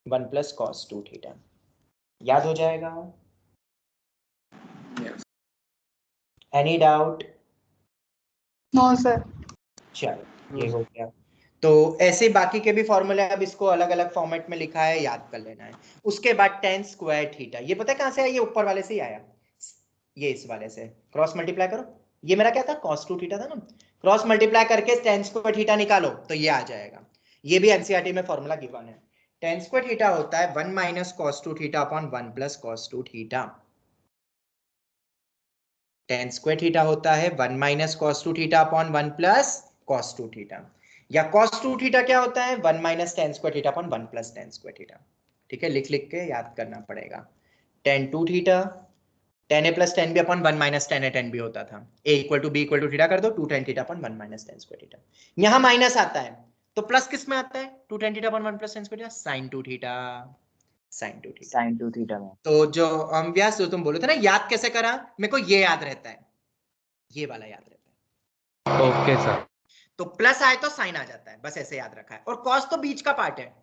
1 plus cos 2 theta, याद हो जाएगा? Any doubt? No sir. चलो ये हो गया। तो ऐसे बाकी के भी फॉर्मूले, अब इसको अलग अलग फॉर्मेट में लिखा है, याद कर लेना है। उसके बाद tan स्क्वायर थीटा, ये पता है कहां से आया? ये ऊपर वाले से ही आया, ये इस वाले से क्रॉस मल्टीप्लाई करो। ये मेरा क्या था? cos 2 थीटा था ना, क्रॉस मल्टीप्लाई करके tan स्क्वायर थीटा निकालो तो ये आ जाएगा। ये भी एनसीईआरटी में फॉर्मूला गिवन है। tan स्क्वायर थीटा होता है 1 minus cos 2 theta upon 1 plus cos 2 theta. tan square theta होता है 1 minus cos 2 theta upon 1 plus cos 2 theta, या cos 2 थीटा क्या होता है? 1 minus tan square theta upon 1 plus tan square theta. ठीक है, लिख लिख के याद करना पड़ेगा। tan 2 theta, tan a plus tan b upon 1 minus tan a tan b होता था। a equal to b equal to theta कर दो, 2 tan theta upon 1 minus tan square theta. यहां माइनस आता है तो प्लस किस में आता है? 2 tan theta upon 1 plus tan square theta, sin 2 theta, sin 2 theta. sin 2 theta में। तो जो व्यास जो तुम बोले थे ना, याद कैसे करा? मेरे को ये याद रहता है, ये वाला याद रहता है। Okay sir. तो प्लस आए तो साइन आ जाता है, बस ऐसे याद रखा है। और कॉस तो बीच का पार्ट है,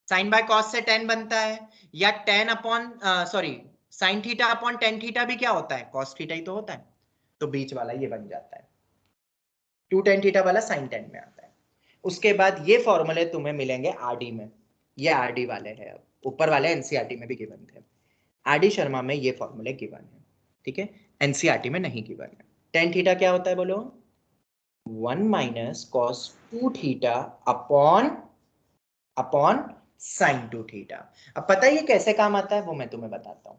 साइन बाय कॉस से tan बनता है, या tan upon sorry sine theta upon tan theta भी क्या होता है? कॉस थीटा ही तो होता है। तो बीच वाला ये बन जाता है, 2 tan थीटा वाला साइन tan में आता है। उसके बाद ये फॉर्मूले तुम्हें मिलेंगे आरडी में, ये आरडी वाले हैं, ऊपर वाले एनसीईआरटी में भी गिवन थे। आरडी शर्मा में ये फॉर्मूले गिवन है, ठीक है, एनसीईआरटी में नहीं गिवन है। tan थीटा क्या होता है बोलो? 1 minus cos 2 theta upon sin 2 theta. अब पता है ये कैसे काम आता है, वो मैं तुम्हें बताता हूं।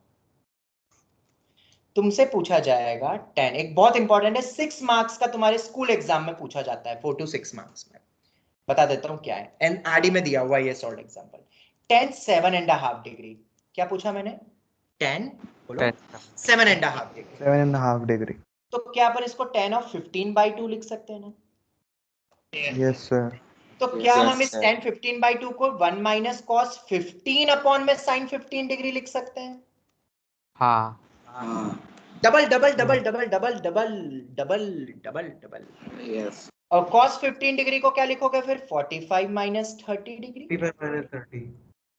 तुमसे पूछा जाएगा tan, एक बहुत इंपॉर्टेंट है, 6 मार्क्स का तुम्हारे स्कूल एग्जाम में पूछा जाता है, 4 to 6 मार्क्स में। बता देता हूं क्या है, एनआरडी में दिया हुआ ये सॉल्व एग्जांपल। tan 7.5 डिग्री, क्या पूछा मैंने? tan बोलो 7.5 डिग्री, 7.5 डिग्री। तो क्या अपन इसको tan ऑफ 15/2 लिख सकते हैं ना? Yes sir. तो क्या Yes, हम इस sir. tan 15/2 को 1 माइनस cos 15 अपॉन में sin 15 डिग्री लिख सकते हैं? हाँ। हाँ double double double double double double double double double. Yes और cos 15 डिग्री को क्या लिखोगे फिर? 45 माइनस 30 डिग्री, 30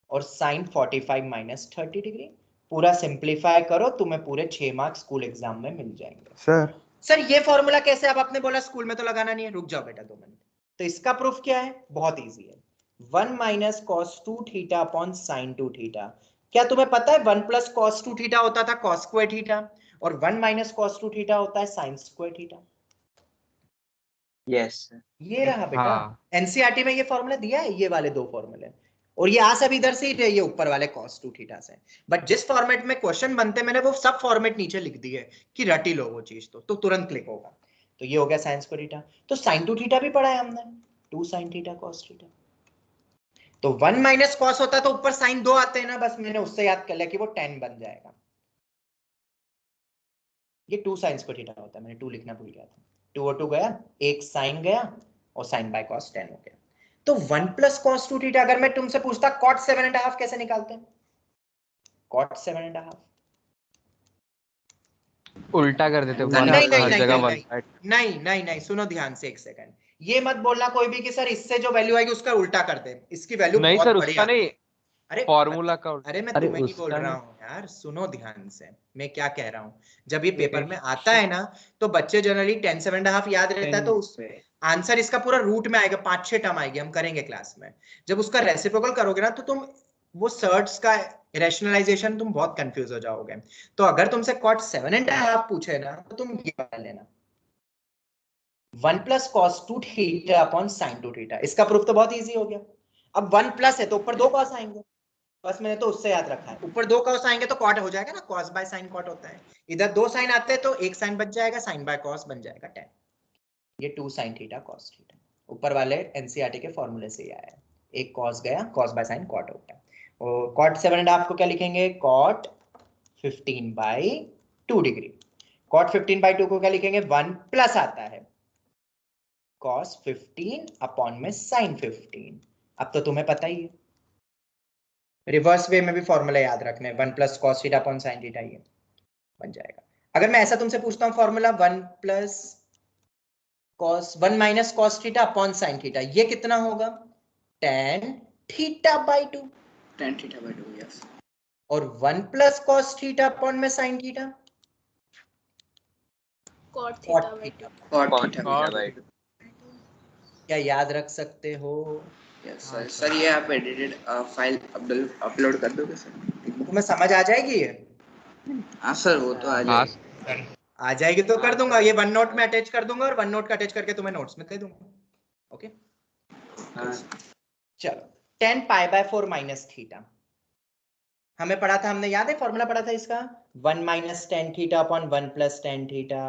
और sin 45 माइनस 30 डिग्री। पूरा सिंप्लीफाई करो, तुम्हें पूरे 6 मार्क्स स्कूल एग्जाम में मिल जाएंगे। सर। सर ये फॉर्मूला कैसे? अब आपने बोला स्कूल में तो लगाना नहीं है, रुक जाओ बेटा 2 मिनट। तो इसका प्रूफ क्या है? बहुत इजी है, 1 minus cos 2 theta upon sin 2 theta. क्या तुम्हें पता है 1 प्लस cos 2 थीटा होता था cos स्क्वायर थीटा, और 1 माइनस cos 2 थीटा होता है sin स्क्वायर थीटा। Yes. ये रहा बेटा, हाँ। एनसीईआरटी में ये फॉर्मूला दिया है, ये वाले 2 फॉर्मूले, और ये आ सब इधर से ही थे, ये ऊपर वाले cos 2 थीटा से। बट जिस फॉर्मेट में क्वेश्चन बनते मैंने वो सब फॉर्मेट नीचे लिख दिए कि रट ही लो वो चीज, तो तुरंत क्लिक होगा। तो ये हो गया sin स्क्वायर थीटा। तो sin 2 थीटा भी पढ़ा है हमने, 2 sin थीटा cos थीटा। तो 1 माइनस cos होता है तो ऊपर sin 2 आते हैं ना, बस मैंने उससे याद कर लिया कि वो tan बन जाएगा। ये 2 sin स्क्वायर थीटा होता है, मैंने 2 लिखना भूल गया था। 2 और 2 गया, एक sin गया, और sin बाय cos tan हो गया। तो 1 प्लस cos 2 थीटा, अगर मैं तुमसे पूछता cot 7.5 कैसे निकालते हैं? cot 7.5 उल्टा कर देते नहीं वन नहीं हर नहीं जगह नहीं वन नहीं साइड। नहीं नहीं नहीं, सुनो ध्यान से एक सेकंड। ये मत बोलना कोई भी कि सर इससे जो वैल्यू आएगी उसका उल्टा कर दे, इसकी वैल्यू नहीं बहुत सर बड़ी उसका आती नहीं, है। अरे फॉर्मूला का उल्टा। अरे मैं अरे तुम्हें नहीं बोल उसका रहा नहीं। हूँ यार, सुनो ध्यान से मैं क्या कह रहा हूँ। जब ये पेपर में आता है ना, तो बच्चे जनरली 10 7.5 याद रहता है, तो उस आंसर इसका पूरा रूट में आएगा, 5-6 टर्म आएगी, हम करेंगे क्लास में। जब उसका रेसिप्रोकल करोगे ना, तो तुम वो सर्ट्स का रैशनलाइजेशन तुम बहुत कंफ्यूज हो जाओगे। तो अगर तुमसे cot 7.5 पूछे ना, तो तुम ये पढ़ लेना, 1 plus cos 2 theta upon sin 2 theta. इसका प्रूफ तो बहुत इजी हो गया। अब 1 प्लस है तो ऊपर 2 cos आएंगे, बस मैंने तो उससे याद रखा है, ऊपर 2 cos आएंगे तो cot हो जाएगा ना, cos बाय sin cot होता है। इधर 2 sin आते हैं तो एक sin बच जाएगा, sin बाय cos बन जाएगा tan। ये 2 sin थीटा cos थीटा ऊपर वाले एनसीईआरटी के फॉर्मूले से ही आया है। एक cos गया, cos बाय sin cot होता है। और cot 7.5 को क्या लिखेंगे? cot 15/2 degree. cot 15/2 को क्या लिखेंगे? 1 प्लस आता है cos 15 अपॉन में sin 15। अब तो तुम्हें पता ही है, रिवर्स वे में भी फॉर्मूला याद रखने, 1 plus cos theta upon sin theta, ये बन जाएगा। अगर मैं ऐसा तुमसे पूछता हूँ formula 1 minus cos theta upon sin theta, ये कितना होगा? tan theta by 2। tan theta by 2 yes और 1 प्लस cos थीटा अपॉन में sin theta, cot Cot theta by 2. cot Cot theta theta by by 2. क्या याद रख सकते हो? यस हाँ, सर। सर। सर ये आप एडिटेड फाइल अपलोड कर दोगे सर? तुम्हें समझ आ जाएगी ये? हाँ सर, वो तो आ हाँ जाएगा। आ जाएगी तो कर दूंगा, ये वन नोट में अटैच कर दूंगा और वन नोट का अटैच करके तुम्हें नोट्स में दे दूंगा। ओके हाँ चलो, 10 पाई बाय 4 माइनस थीटा हमें पढ़ा था, हमने याद है फॉर्मूला पढ़ा था इसका, 1 minus tan theta upon 1 plus tan theta.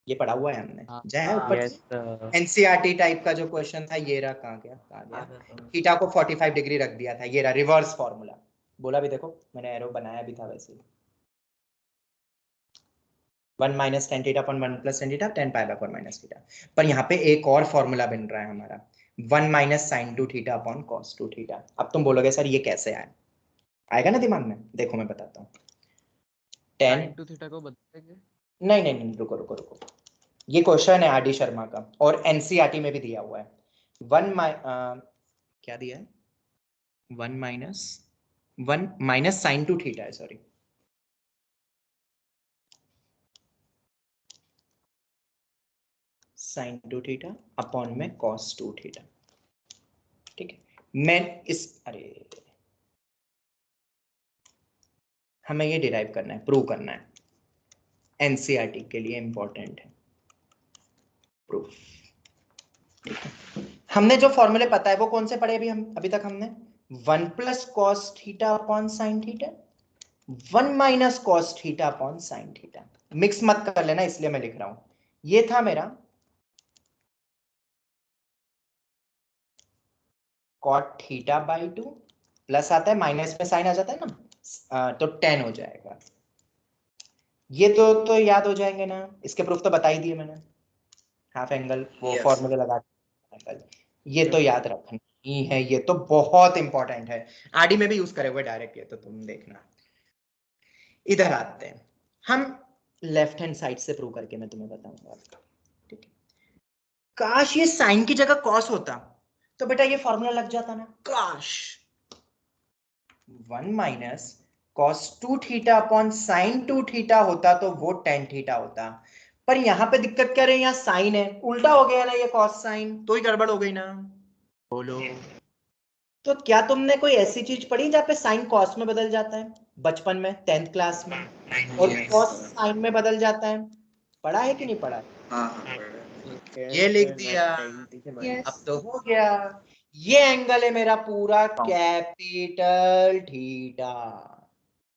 ये पढ़ा हुआ है हमने, हाँ। जाए ऊपर यस से। सर। एनसीईआरटी टाइप का जो क्वेश्चन था ये रहा, कहाँ गया थीटा को 45 डिग्री रख दिया था, ये रहा रिवर्स फॉर्मूला। बोला भी देखो, मैंने एरो बनाया भी था वैसे ही। 1 minus tan theta upon 1 plus tan theta 10 pi by 4 minus theta. पर यहाँ पे एक और फॉर्मूला बन रहा है हमारा, 1 minus sine 2 theta upon cos 2 theta. अब तुम बोलोगे सर ये कैसे आया? आएगा ना दिमाग में, देखो मैं बताता हूँ। 10 sin to theta को बदलेंगे? नहीं, रुको रुको रुको, ये क्वेश्चन है आर डी शर्मा का और एनसीईआरटी में भी दिया हुआ है। क्या दिया है? 1 माइनस साइन 2 थीटा है, सॉरी। साइन 2 थीटा अपॉन में कॉस 2 थीटा। ठीक है, मैं इस हमें ये डिराइव करना है, प्रूव करना है, एनसीईआरटी के लिए इंपॉर्टेंट है प्रूफ। ठीक है, हमने जो फॉर्मूले पता है वो कौन से पढ़े अभी तक हमने 1 plus cos theta upon sine theta, 1 minus cos theta upon sine theta. Mix मत कर लेना इसलिए मैं लिख रहा हूं। ये था मेरा कॉट थीटा बाई 2 प्लस आता है, माइनस में साइन आ जाता है ना, तो 10 हो जाएगा। ये तो याद हो जाएंगे ना, इसके प्रूफ तो बता ही दिए मैंने, हाफ एंगल वो फॉर्मूले लगा। ये तो याद रखना ही है, ये तो बहुत इंपॉर्टेंट है, आरडी में भी यूज करे हुए डायरेक्ट, ये तो तुम देखना। इधर आते हैं हम, लेफ्ट हैंड साइड से प्रूव करके मैं तुम्हें बताऊंगा। ठीक है, काश ये साइन की जगह कॉस होता तो बेटा ये फॉर्मूला लग जाता ना, काश। 1 minus cos 2 theta upon sign 2 theta होता तो वो tan थीटा होता। पर यहां पे दिक्कत क्या रही, यहाँ साइन है, उल्टा हो गया ना ये कॉस साइन, तो ही गड़बड़ हो गई ना। बोलो, तो क्या तुमने कोई ऐसी चीज पढ़ी जहाँ पे साइन कॉस में बदल जाता है बचपन में 10th क्लास में, और कॉस साइन में बदल जाता है? पढ़ा है कि नहीं पढ़ा? ये लिख दिया, अब तो हो गया। ये एंगल है मेरा पूरा कैपिटल थीटा,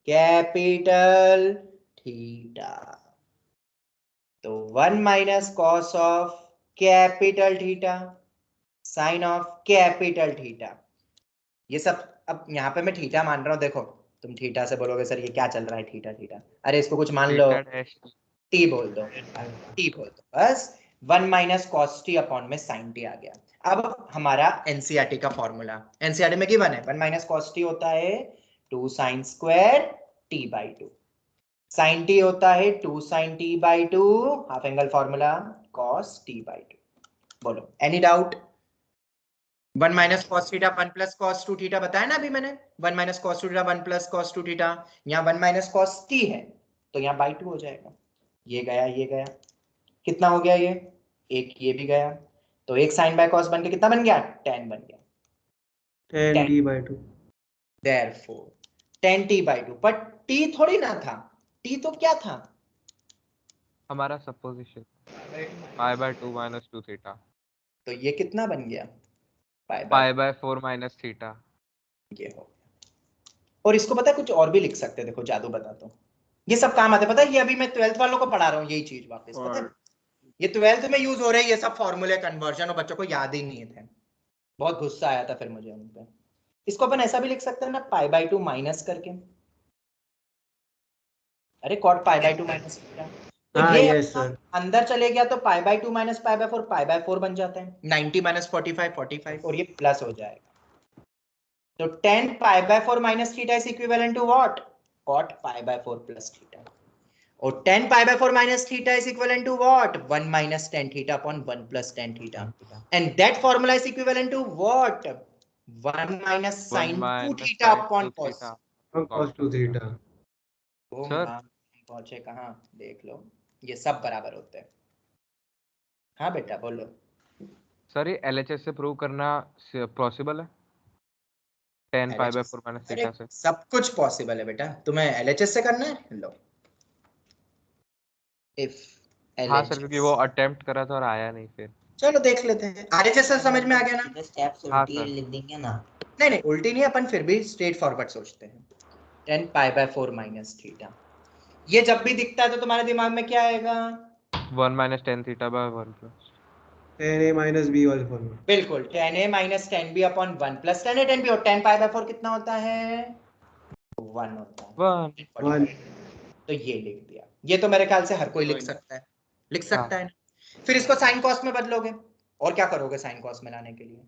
कैपिटल थीटा। तो 1 minus cos of capital theta sine of capital theta. ये सब अब यहाँ पे मैं थीटा मान रहा हूँ, देखो तुम थीटा से बोलोगे सर ये क्या चल रहा है थीटा थीटा, अरे इसको कुछ मान लो, Theta dash टी बोल दो, टी बोल दो बस। 1 माइनस कॉस टी अपॉन में साइन टी आ गया। अब हमारा एनसीईआरटी का फॉर्मूला, एनसीईआरटी में गिवन है 1 माइनस कॉस टी होता है 2 sine square t by 2, sine t होता है 2 sine t by 2, half angle formula cos t by 2। बोलो any doubt? 1 minus cos theta 1 plus cos 2 theta बताया ना अभी मैंने, 1 minus cos 2 theta 1 plus cos 2 theta, यहाँ 1 माइनस कॉस टी है तो यहाँ बाई 2 हो जाएगा। ये गया, कितना हो गया ये, एक ये भी गया, तो एक साइन बाय कॉस बन के कितना बन गया, tan बन गया, 10 t by 2। therefore tan t by 2, पर t थोड़ी ना था, t तो क्या था, हमारा supposition pi by 2 minus 2 theta, तो ये कितना बन गया, pi by 4 minus theta। ये हो गया। और इसको पता है कुछ और भी लिख सकते हैं, देखो जादू बताता हूँ, ये सब काम आते पता है, ये अभी मैं 12th वालों को पढ़ा रहा हूँ यही चीज वापस, पता है ये 12th में यूज हो रहे हैं ये सब फॉर्मूले कन्वर्जन, और बच्चों को याद ही नहीं थे, बहुत गुस्सा आया था फिर मुझे उन पे। इसको अपन ऐसा भी लिख सकते हैं ना, पाई बाई 2 माइनस करके, अरे कॉट पाई बाई 2 माइनस किया तो ये अंदर चले गया तो pi by 2 minus pi by 4, pi by 4 बन जाता है, 90 माइनस 45 45, और ये प्लस हो जाएगा। तो 10 pi by 4 minus theta is equivalent to what, cot pi by 4 plus theta, और 10 pi by 4 minus theta is equivalent to what, 1 minus tan theta upon 1 plus tan theta, and that formula is equivalent to what, 1 minus sin 2 theta upon cos 2 theta। O Sir? हाँ, पहुंचे कहाँ देख लो, ये सब बराबर होते हैं। हाँ बेटा बोलो। सर ये LHS से प्रूव करना पॉसिबल है 10 पाई बाय 4 माइनस अरे थीटा से? सब कुछ पॉसिबल है बेटा, तुम्हें LHS से करना है, लो इफ हाँ सर, LHS। क्योंकि वो अटेम्प्ट करा था और आया नहीं फिर। चलो देख लेते हैं। RHS से समझ में आ गया ना? स्टेप्स हाँ, उल्टी सर। लिख देंगे ना। नहीं नहीं उल्टी नहीं, अपन फिर भी स्ट्रेट फॉरवर्ड सोचते हैं। 10 पाई बाय 4 माइनस थीटा, ये जब भी दिखता है तो तुम्हारे दिमाग में क्या आएगा? 1 minus 10 theta by 1 plus 10a minus b वाले फॉर्मूला। बिल्कुल 10a minus 10b upon 1 plus 10a 10b, और 10 पाई बाय 4 कितना होता है? 1 होता है। 1। तो ये लिख दिया। ये तो मेरे ख्याल से हर कोई लिख सकता है, लिख सकता है ना? फिर इसको साइन कॉस में बदलोगे, और क्या करोगे साइन कॉस में लाने के लिए?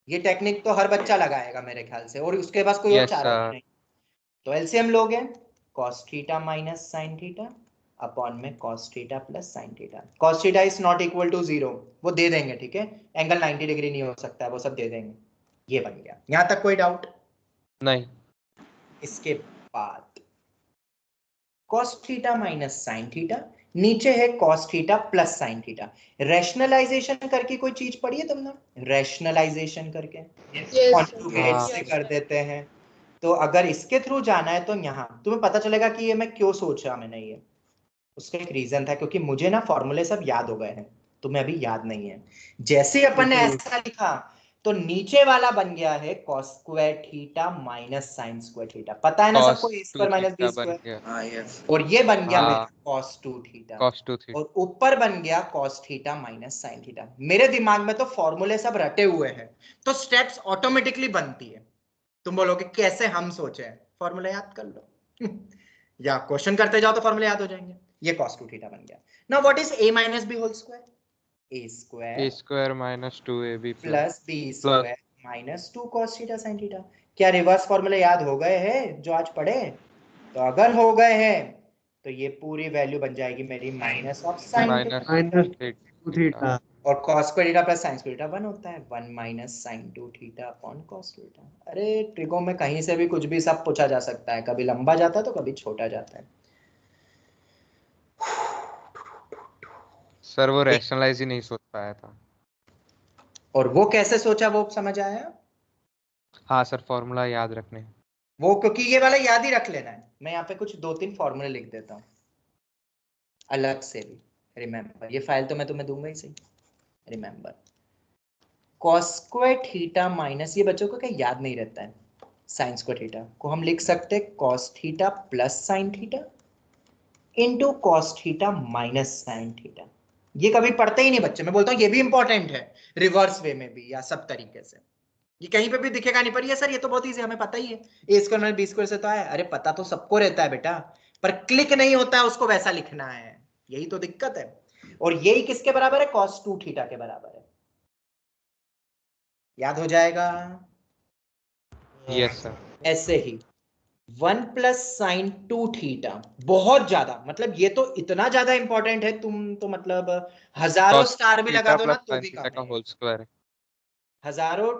ये टेक्निक तो हर बच्चा लगाएगा मेरे ख्याल से, और उसके पास कोई और Yes, चारा sir. नहीं। तो एलसीएम लोगे, cos theta minus sin theta upon में cos theta plus sin theta. cos theta is not equal to 0, वो दे देंगे, ठीक है? एंगल 90 डिग्री नहीं हो सकता है, वो सब दे देंगे। ये बन गया। यहां तक कोई डाउट? नहीं। इसके बाद cos theta minus sin theta, नीचे है cos theta plus sin theta. Rationalisation करके कोई चीज पढ़ी है तुमने? रैशनलाइजेशन करके कॉन्जुगेट से कर देते हैं। तो अगर इसके थ्रू जाना है तो यहाँ तुम्हें पता चलेगा कि ये मैं क्यों सोचा मैंने ये। उसका एक रीजन था, क्योंकि मुझे ना फॉर्मूले सब याद हो गए हैं, तुम्हें अभी याद नहीं है। जैसे ही अपन ने ऐसा लिखा तो नीचे वाला बन गया है cos square theta minus sin square theta. पता है ना सबको, a square minus b square. हाँ यस। और ये बन गया हाँ। मेरा cos 2 थीटा, cos 2 थीटा। और ऊपर बन गया cos theta minus sin theta. मेरे दिमाग में तो फॉर्मूले सब रटे हुए हैं, तो स्टेप्स ऑटोमेटिकली बनती है। तुम बोलोगे कैसे हम सोचे? फॉर्मूला याद कर लो या क्वेश्चन करते जाओ तो फॉर्मूला याद हो जाएंगे। ये cos 2 थीटा बन गया। Now what is a minus b whole square? a square minus 2ab plus b square minus 2 cos theta sin theta. क्या रिवर्स फॉर्मूले याद हो गए हैं जो आज पढ़े? तो अगर हो गए हैं तो ये पूरी वैल्यू बन जाएगी मेरी minus of sin minus minus 2 theta. और cos square theta plus sin square theta 1 होता है। 1 minus sin 2 theta upon cos theta. अरे ट्रिगो में कहीं से भी कुछ भी सब पूछा जा सकता है, कभी लंबा जाता है तो कभी छोटा जाता है। सर वो रैशनलाइज ही नहीं सोच पाया था। और वो कैसे सोचा वो समझ आया? हाँ सर, फॉर्मूला याद रखने। वो क्योंकि ये वाला याद ही रख लेना है। मैं यहाँ पे कुछ 2-3 फॉर्मूले लिख देता हूँ अलग से भी। रिमेंबर, ये फाइल तो मैं तुम्हें दूंगा ही सही। Remember cos square theta minus, ये बच्चों को क्या याद नहीं रहता है, sin स्क्वायर थीटा को हम लिख सकते हैं cos theta plus sin theta into cos theta minus sin theta. ये कभी पढ़ते ही नहीं बच्चे, मैं बोलता हूँ ये भी इंपॉर्टेंट है, रिवर्स वे में भी या सब तरीके से। ये कहीं पे भी दिखेगा नहीं, पर ये सर ये तो बहुत इजी, हमें पता ही है a square minus b square से तो आया। अरे पता तो सबको रहता है बेटा, पर क्लिक नहीं होता है उसको वैसा लिखना है, यही तो दिक्कत है। और यही किसके बराबर है? cos 2 थीटा के बराबर है। याद हो जाएगा? Yes sir. ऐसे ही 1 प्लस साइन 2 थीटा, बहुत ज्यादा, मतलब ये तो इतना ज्यादा इंपॉर्टेंट है, तुम तो मतलब हजारों स्टार भी लगा दो ना तो भी कम है। Whole square. हजारों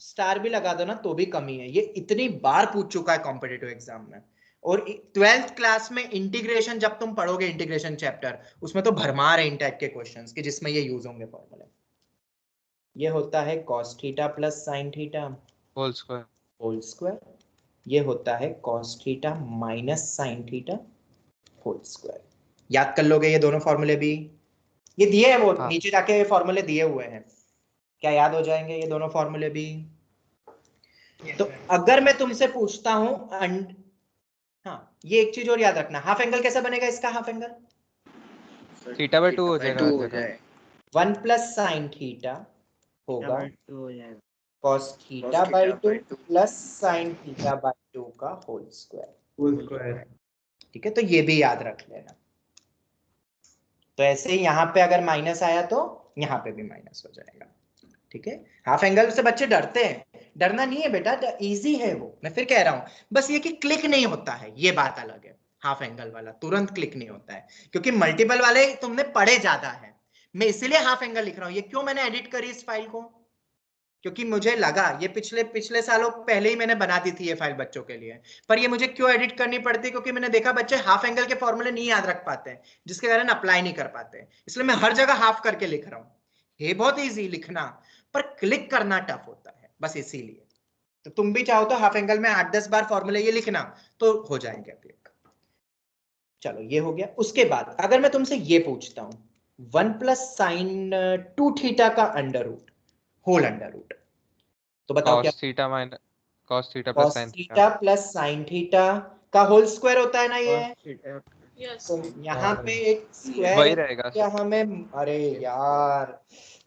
स्टार भी लगा दो ना तो भी कमी है। ये इतनी बार पूछ चुका है कॉम्पिटिटिव एग्जाम में। और 12th क्लास में इंटीग्रेशन जब तुम पढ़ोगे, इंटीग्रेशन चैप्टर, उसमें तो भरमार है इन टाइप के क्वेश्चंस कि जिसमें ये यूज होंगे फॉर्मूले। ये होता है cos theta plus sine theta whole square. Whole square. ये होता है cos theta minus sine theta whole square. याद कर लोगे ये दोनों फॉर्मूले भी? ये दिए हैं, वो हाँ। नीचे जाके फॉर्मूले दिए हुए हैं, क्या याद हो जाएंगे ये दोनों फॉर्मूले भी? तो अगर मैं तुमसे पूछता हूं हाँ, ये एक चीज और याद रखना, हाफ एंगल कैसा बनेगा इसका? हाफ एंगल थीटा बाय 2 हो जाएगा। 1 प्लस साइन थीटा होगा cos theta by 2 plus sine theta by 2 का होल स्क्वायर। ठीक है, तो ये भी याद रख लेना। तो ऐसे ही यहाँ पे अगर माइनस आया तो यहाँ पे भी माइनस हो जाएगा। ठीक है, हाफ एंगल से बच्चे डरते हैं, डरना नहीं है बेटा, इजी है वो। मैं फिर कह रहा हूँ, बस ये कि क्लिक नहीं होता है, ये बात अलग है। हाफ एंगल वाला तुरंत क्लिक नहीं होता है, क्योंकि मल्टीपल वाले तुमने पढ़े ज्यादा है। मैं इसीलिए हाफ एंगल लिख रहा हूँ। ये क्यों मैंने एडिट करी इस फाइल को? क्योंकि मुझे लगा ये पिछले सालों पहले ही मैंने बना दी थी ये फाइल बच्चों के लिए, पर ये मुझे क्यों एडिट करनी पड़ती है, क्योंकि मैंने देखा बच्चे हाफ एंगल के फॉर्मूले नहीं याद रख पाते हैं, जिसके कारण अप्लाई नहीं कर पाते, इसलिए मैं हर जगह हाफ करके लिख रहा हूँ। ये बहुत इजी लिखना, पर क्लिक करना टफ होता है, बस इसीलिए। तो तुम भी चाहो तो हाफ एंगल में 8-10 बार फॉर्मूले ये लिखना तो हो जाएंगे क्लिक। चलो ये हो गया। उसके बाद अगर मैं तुमसे ये पूछता हूं 1 प्लस साइन 2 थीटा का under root whole under root, तो बताओ क्या? cos theta minus cos theta plus cos sin theta theta plus sine theta का होल स्क्वायर होता है ना ये। यस तो यहाँ पे एक वही स्क्वायर रहेगा क्या सर। हमें, अरे यार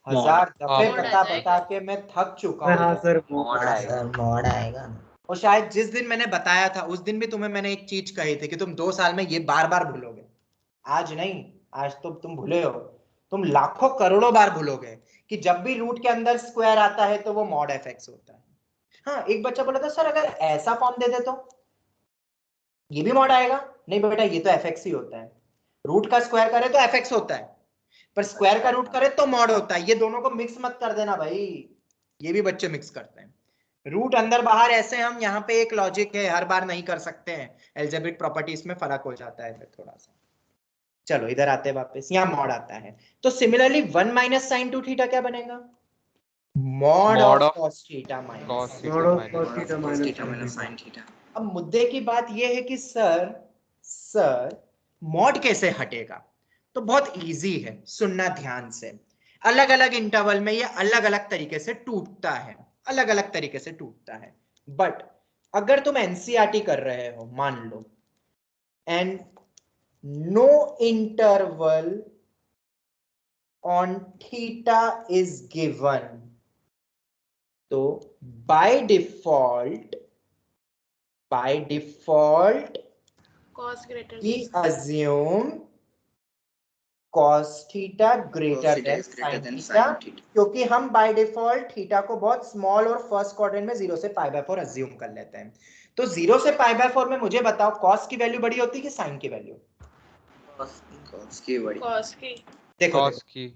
1000 दफे हाँ। बता बता के मैं थक चुका हाँ हूँ। सर मॉड आएगा, मॉड आएगा ना। और शायद जिस दिन मैंने बताया था उस दिन भी तुम्हें मैंने एक चीज कही थी कि तुम 2 साल में ये बार बार भूलोगे। आज नहीं, आज तो तुम भूले हो, तुम लाखों करोड़ों बार भूलोगे कि जब भी रूट के अंदर स्क्वायर आता है तो वो मॉड एफ एक्स होता है। हाँ, एक बच्चा बोला था सर अगर ऐसा फॉर्म दे दे तो ये भी मॉड आएगा। नहीं बेटा, ये तो एफ एक्स ही होता है। रूट का स्क्वायर करे तो एफ एक्स होता है, पर स्क्वायर का रूट करे तो मॉड होता है। ये दोनों को मिक्स मत कर देना भाई, ये भी बच्चे मिक्स करते हैं। रूट अंदर बाहर ऐसे हम यहाँ पे एक लॉजिक है, हर बार नहीं कर सकते हैं, एल्जेब्रिक प्रॉपर्टीज में फर्क हो जाता है फिर थोड़ा सा। चलो इधर आते हैं वापस, यहाँ मॉड आता है तो सिमिलरली 1 माइनस साइन 2 थीटा क्या बनेगा? Mod Mod of of cos theta minus. cos Mod theta of minus cos theta cos minus theta sin minus theta. sin theta. अब मुद्दे की बात यह है कि सर मॉड कैसे हटेगा? तो बहुत इजी है, सुनना ध्यान से। अलग अलग इंटरवल में ये अलग अलग तरीके से टूटता है, अलग अलग तरीके से टूटता है। बट अगर तुम एनसीईआरटी कर रहे हो मान लो, and no interval on theta is given, तो by default cos greater we than assume cos theta greater Cos theta than is greater sin than theta, sin theta. क्योंकि हम बाय डिफॉल्ट थीटा को बहुत स्मॉल और फर्स्ट क्वाड्रेंट में 0 से पाई बाय 4 अज्यूम कर लेते हैं। तो 0 से पाई बाय 4 में मुझे बताओ cos की वैल्यू बड़ी होती है कि sin की वैल्यू? Cos की बड़ी। cos की देखो cos की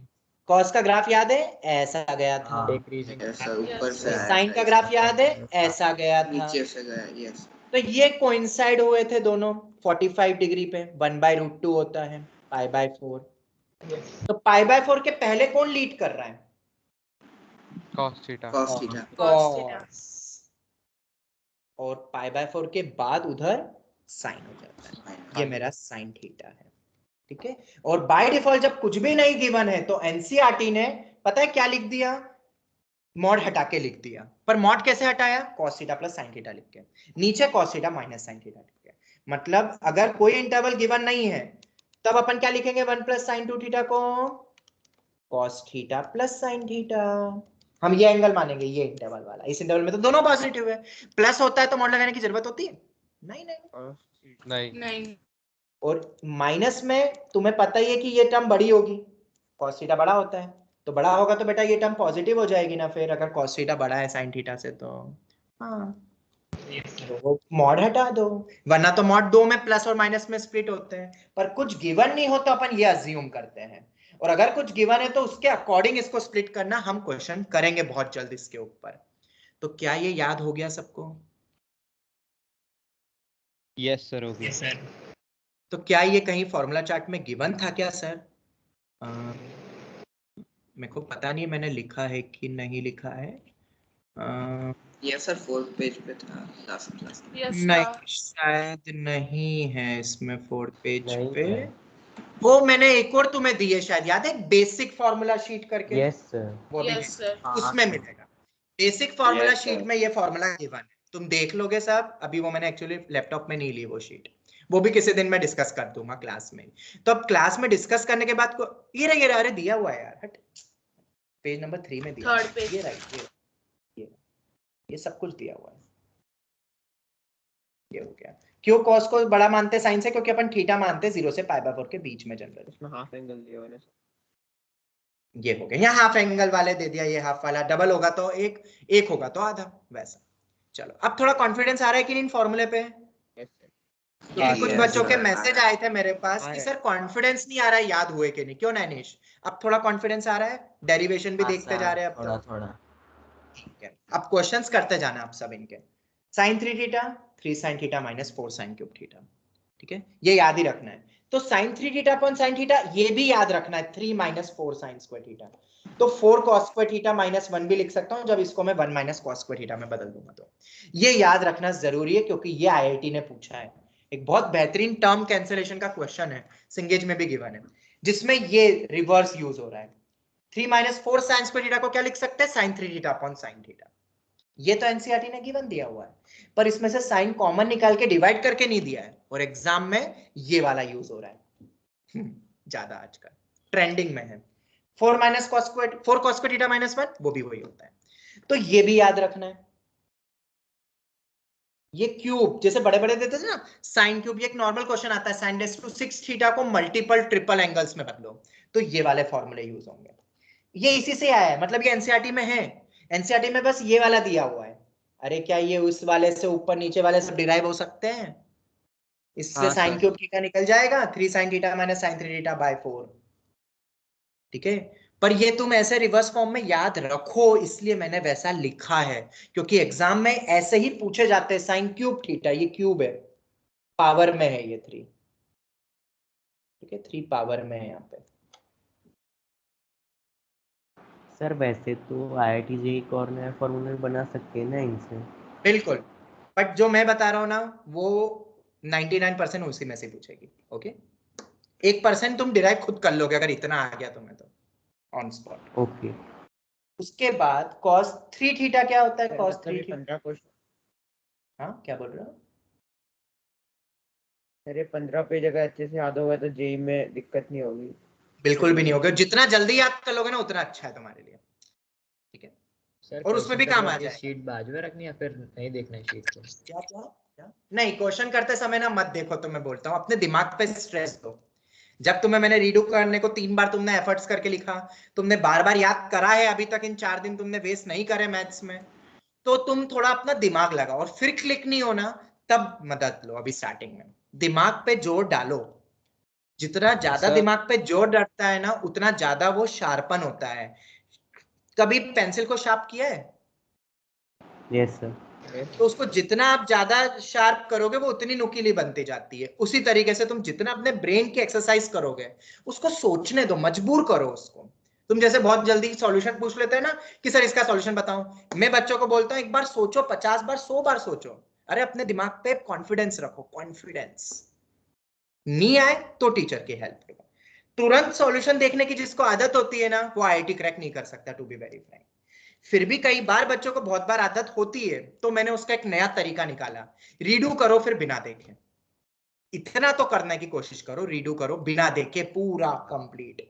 cos का ग्राफ याद है, ऐसा गया था। हाँ। ऐसा ऊपर से आया sin था, का ग्राफ याद है, ऐसा गया था। नीचे से गया। यस तो ये कोइंसाइड हुए थे दोनों 45 डिग्री पे। 1/√2 होता है पाई बाय 4। तो पाई बाय 4 के पहले कौन लीड कर रहा है? cos theta cos theta. cos theta cos। और पाई बाय 4 के बाद उधर साइन हो जाता है, ये मेरा साइन थीटा है। ठीक है। और बाय डिफॉल्ट जब कुछ भी नहीं गिवन है तो एनसीईआरटी ने पता है क्या लिख दिया? मॉड हटा के लिख दिया। पर मॉड कैसे हटाया? cos theta plus sin theta लिख के, नीचे cos theta minus sin theta लिख के। मतलब अगर कोई इंटरवल गिवन नहीं है तब अपन क्या लिखेंगे 1 प्लस साइन 2 थीटा को cos theta plus sin theta. हम ये एंगल मानेंगे, ये इंटरवल वाला। इस इंटरवल में तो दोनों पॉजिटिव है, प्लस होता है तो मॉड लगाने की जरूरत होती है? नहीं नहीं। नहीं और माइनस में तुम्हें पता ही है कि ये टर्म बड़ी होगी, cos थीटा बड़ा होता है, तो बड़ा होगा तो बेटा ये टर्म पॉजिटिव हो जाएगी ना फिर, अगर cos थीटा बड़ा है sin थीटा से तो। हाँ, तो मॉड हटा दो, वरना तो मॉड 2 में प्लस और माइनस में स्प्लिट होते हैं। पर कुछ गिवन नहीं हो तो अपन ये अज्यूम करते हैं, और अगर कुछ गिवन है तो उसके अकॉर्डिंग इसको स्प्लिट करना हम क्वेश्चन करेंगे बहुत जल्द इसके ऊपर। तो क्या ये याद हो गया सबको? यस सर हो गया। तो क्या ये कहीं फॉर्मूला चार्ट में गिवन था क्या सर? मेरे को पता नहीं मैंने लिखा है कि नहीं लिखा है। यस सर 4th पेज पे था लास्ट क्लास में। यस नहीं, शायद नहीं है इसमें 4th पेज नहीं पे। है। वो मैंने एक और तुम्हें दी है शायद, याद है? बेसिक फॉर्मूला शीट करके। Yes sir. वो भी यस सर उसमें मिलेगा। Basic formula Yes, sheet sir. में ये फॉर्मूला गिवन है, तुम देख लोगे साहब। अभी वो मैंने एक्चुअली लैपटॉप में नहीं ली वो शीट, वो भी किसी दिन मैं डिस्कस कर दूंगा क्लास में। तो अब क्लास में डिस्कस करने के बाद को ये रहा, अरे दिया हुआ है यार, हट, पेज नंबर 3 में दिया। Third page. ये राइट, ये सब कुछ दिया हुआ है। ये हो गया। क्यों cos को बड़ा मानते हैं साइन से? क्योंकि अपन थीटा मानते हैं 0 से पाई बाय 4 के बीच में जनरल। इसमें हाफ एंगल दिया हुआ है। ये हो गया। यहाँ हाफ एंगल वाले दे दिया, ये हाफ वाला डबल होगा तो एक होगा तो आधा, वैसा। चलो अब थोड़ा कॉन्फिडेंस आ रहा है कि नहीं फॉर्मूले पे? क्योंकि कुछ Yes, बच्चों के sir. मैसेज आए थे मेरे पास कि सर कॉन्फिडेंस नहीं आ रहा है याद हुए कि नहीं। क्यों नैनिश? अब थोड़ा कॉन्फिडेंस आ रहा है, डेरिवेशन भी हाँ देखते सर, जा रहे हैं अब थोड़ा तो। थोड़ा। ठीक है, अब क्वेश्चंस करते जाना आप सब इनके। Sine 3 theta 3 sine theta minus 4 sine cube theta, ठीक है, ये याद ही रखना है। तो sine 3 theta upon sine theta ये भी याद रखना है, 3 माइनस 4 साइन स्क्वायर थीटा। तो 4 cos स्क्वायर थीटा माइनस 1 भी लिख सकता हूं जब इसको मैं 1 माइनस cos स्क्वायर थीटा में बदल दूंगा। तो ये याद रखना जरूरी है क्योंकि ये आईआईटी ने पूछा है, एक बहुत बेहतरीन टर्म कैंसिलेशन का क्वेश्चन है, सिंगेज में भी गिवन है, जिसमें ये रिवर्स यूज हो रहा है। 3 माइनस 4 साइन स्क्वायर थीटा को क्या लिख सकते हैं, sine 3 theta upon sine theta. ये तो एनसीईआरटी ने गिवन दिया हुआ है, पर इसमें से साइन कॉमन निकाल के डिवाइड करके नहीं दिया है, और एग्जाम में ये वाला यूज हो रहा है ज्यादा आजकल ट्रेंडिंग में है। 4 minus cos square 4 cos square theta minus 1 वो भी वही होता है। तो ये भी याद रखना है। ये क्यूब जैसे बड़े बड़े देते थे ना, साइन क्यूब, ये एक नॉर्मल क्वेश्चन आता है, साइन रेज़ टू 6 थीटा को मल्टीपल ट्रिपल एंगल्स में बदलो, तो ये वाले फॉर्मूले यूज होंगे। ये इसी से आया है, मतलब ये एनसीईआरटी में है, एनसीईआरटी में बस ये वाला दिया हुआ है। अरे क्या ये उस वाले से ऊपर नीचे वाले सब डिराइव हो सकते हैं? इससे साइन क्यूब थीटा निकल जाएगा, 3 sine theta minus sine 3 theta by 4, ठीक है। पर ये तुम ऐसे रिवर्स फॉर्म में याद रखो, इसलिए मैंने वैसा लिखा है, क्योंकि एग्जाम में ऐसे ही पूछे जाते हैं। साइन क्यूब थीटा, ये क्यूब है, पावर में है ये 3, ठीक है, 3 पावर में है यहाँ पे। सर वैसे तो आईआईटी जेईई कॉर्नर फॉर्मूला बना सकते हैं ना इनसे। बिल्कुल, बट जो मैं बता रहा हूँ ना वो 99% उसी में से पूछेगी। ओके, 1% तुम डिराइव खुद कर लोगे अगर इतना आ गया तुम्हें तो ऑन स्पॉट। ओके, उसके बाद cos 3 थीटा क्या होता है? cos 3 थीटा, 15 क्वेश्चन, हाँ क्या बोल रहे हो? अरे 15 पेज अगर अच्छे से याद होगा तो जेई में दिक्कत नहीं होगी। बिल्कुल भी नहीं होगा, जितना जल्दी याद कर लोगे ना उतना अच्छा है तुम्हारे लिए, ठीक है। सर और उसमें भी काम आ जाए। शीट बाजू में रखनी या फिर नहीं देखना है शीट को? क्या क्या क्या? नहीं, क्वेश्चन करते समय ना मत देखो, तो मैं बोलता हूँ अपने दिमाग पे स्ट्रेस दो। जब तुम्हें मैंने रीडू करने को 3 बार तुमने एफर्ट्स करके लिखा, तुमने बार बार याद करा है, अभी तक इन 4 दिन तुमने वेस्ट नहीं करे मैथ्स में, तो तुम थोड़ा अपना दिमाग लगाओ, और फिर क्लिक नहीं होना तब मदद लो। अभी स्टार्टिंग में दिमाग पे जोर डालो, जितना ज्यादा दिमाग पे जोर डालता है ना उतना ज्यादा वो शार्पन होता है। कभी पेंसिल को शार्प किया है? Yes sir. तो उसको जितना आप ज्यादा शार्प करोगे वो उतनी नुकीली बनती जाती है। उसी तरीके से तुम जितना अपने ब्रेन की एक्सरसाइज करोगे, उसको सोचने दो, मजबूर करो उसको। तुम जैसे बहुत जल्दी सॉल्यूशन पूछ लेते हैं ना कि सर इसका सॉल्यूशन बताओ, मैं बच्चों को बोलता हूं एक बार सोचो, 50 बार 100 बार सोचो। अरे अपने दिमाग पे कॉन्फिडेंस रखो, कॉन्फिडेंस। नहीं आए तो टीचर की हेल्प लो। तुरंत सॉल्यूशन देखने की जिसको आदत होती है ना, वो आईआईटी क्रैक नहीं कर सकता, टू बी वेरी फ्रैंक। फिर भी कई बार बच्चों को बहुत बार आदत होती है, तो मैंने उसका एक नया तरीका निकाला, रीडू करो फिर बिना देखे। इतना तो करने की कोशिश करो, रीडू करो बिना देखे पूरा कंप्लीट,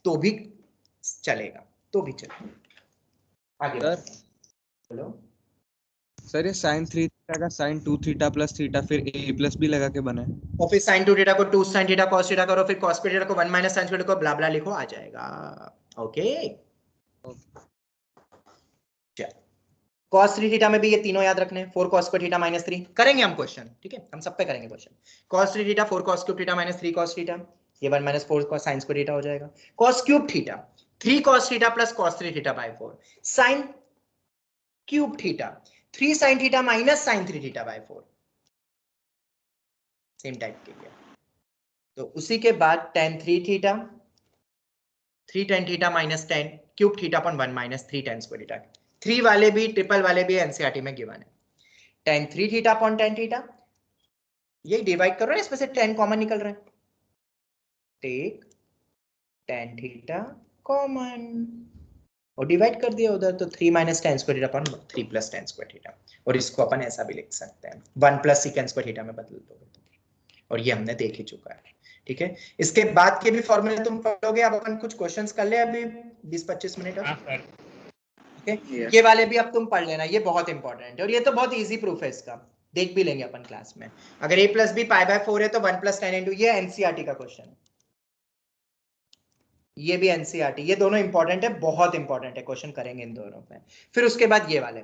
तो भी चलेगा, तो भी चलेगा। आगे बोलो सर। ये साइन 3 थीटा का साइन 2 थीटा प्लस थीटा फिर ए प्लस बी लगा के बना है, और फिर साइन 2 थीटा को 2 साइन थीटा cos थीटा करो, फिर cos थीटा को 1 माइनस साइन थीटा को ब्ला ब्ला लिखो, आ जाएगा। ओके, cos 3 थीटा में भी ये तीनों याद रखने, 4 cos स्क्वायर थीटा माइनस 3 करेंगे हम क्वेश्चन, ठीक है, हम सब पे करेंगे question. cos 3 theta 4 cos cube theta minus 3 cos theta, ये 1 minus 4 cos sine square theta हो जाएगा। cos cube theta 3 cos theta plus cos 3 theta by 4, sine cube theta 3 sine theta minus sine 3 theta by 4, same type के लिए। तो उसी के बाद tan 3 theta 3 tan theta minus tan cube theta upon 1 minus 3 tan square theta. 3 वाले भी ट्रिपल वाले भी एनसीईआरटी में गिवन है। tan 3 theta upon tan theta, ये डिवाइड करो ना, इसमें से tan कॉमन निकल रहा है, टेक tan थीटा कॉमन और डिवाइड कर दिया उधर, तो 3 minus tan square theta upon 3 plus tan square theta. और इसको अपन ऐसा भी लिख सकते हैं 1 प्लस secant स्क्वायर थीटा में बदल दोगे, और ये हमने देख ही चुका है, ठीक है। इसके बाद के भी फॉर्मूले तुम पढ़ोगे, अब अपन कुछ क्वेश्चंस कर ले अभी 20-25 मिनट, ठीक है। ये वाले भी अब तुम पढ़ लेना, ये बहुत इंपॉर्टेंट है, और ये तो बहुत इजी प्रूफ है, इसका देख भी लेंगे अपन क्लास में। अगर a plus B pi by 4 है तो 1 प्लस tan इंटू, ये एनसीईआरटी का क्वेश्चन है, ये भी एनसीईआरटी, ये दोनों इंपॉर्टेंट है, बहुत इंपॉर्टेंट है, क्वेश्चन करेंगे इन दोनों पे। फिर उसके बाद ये वाले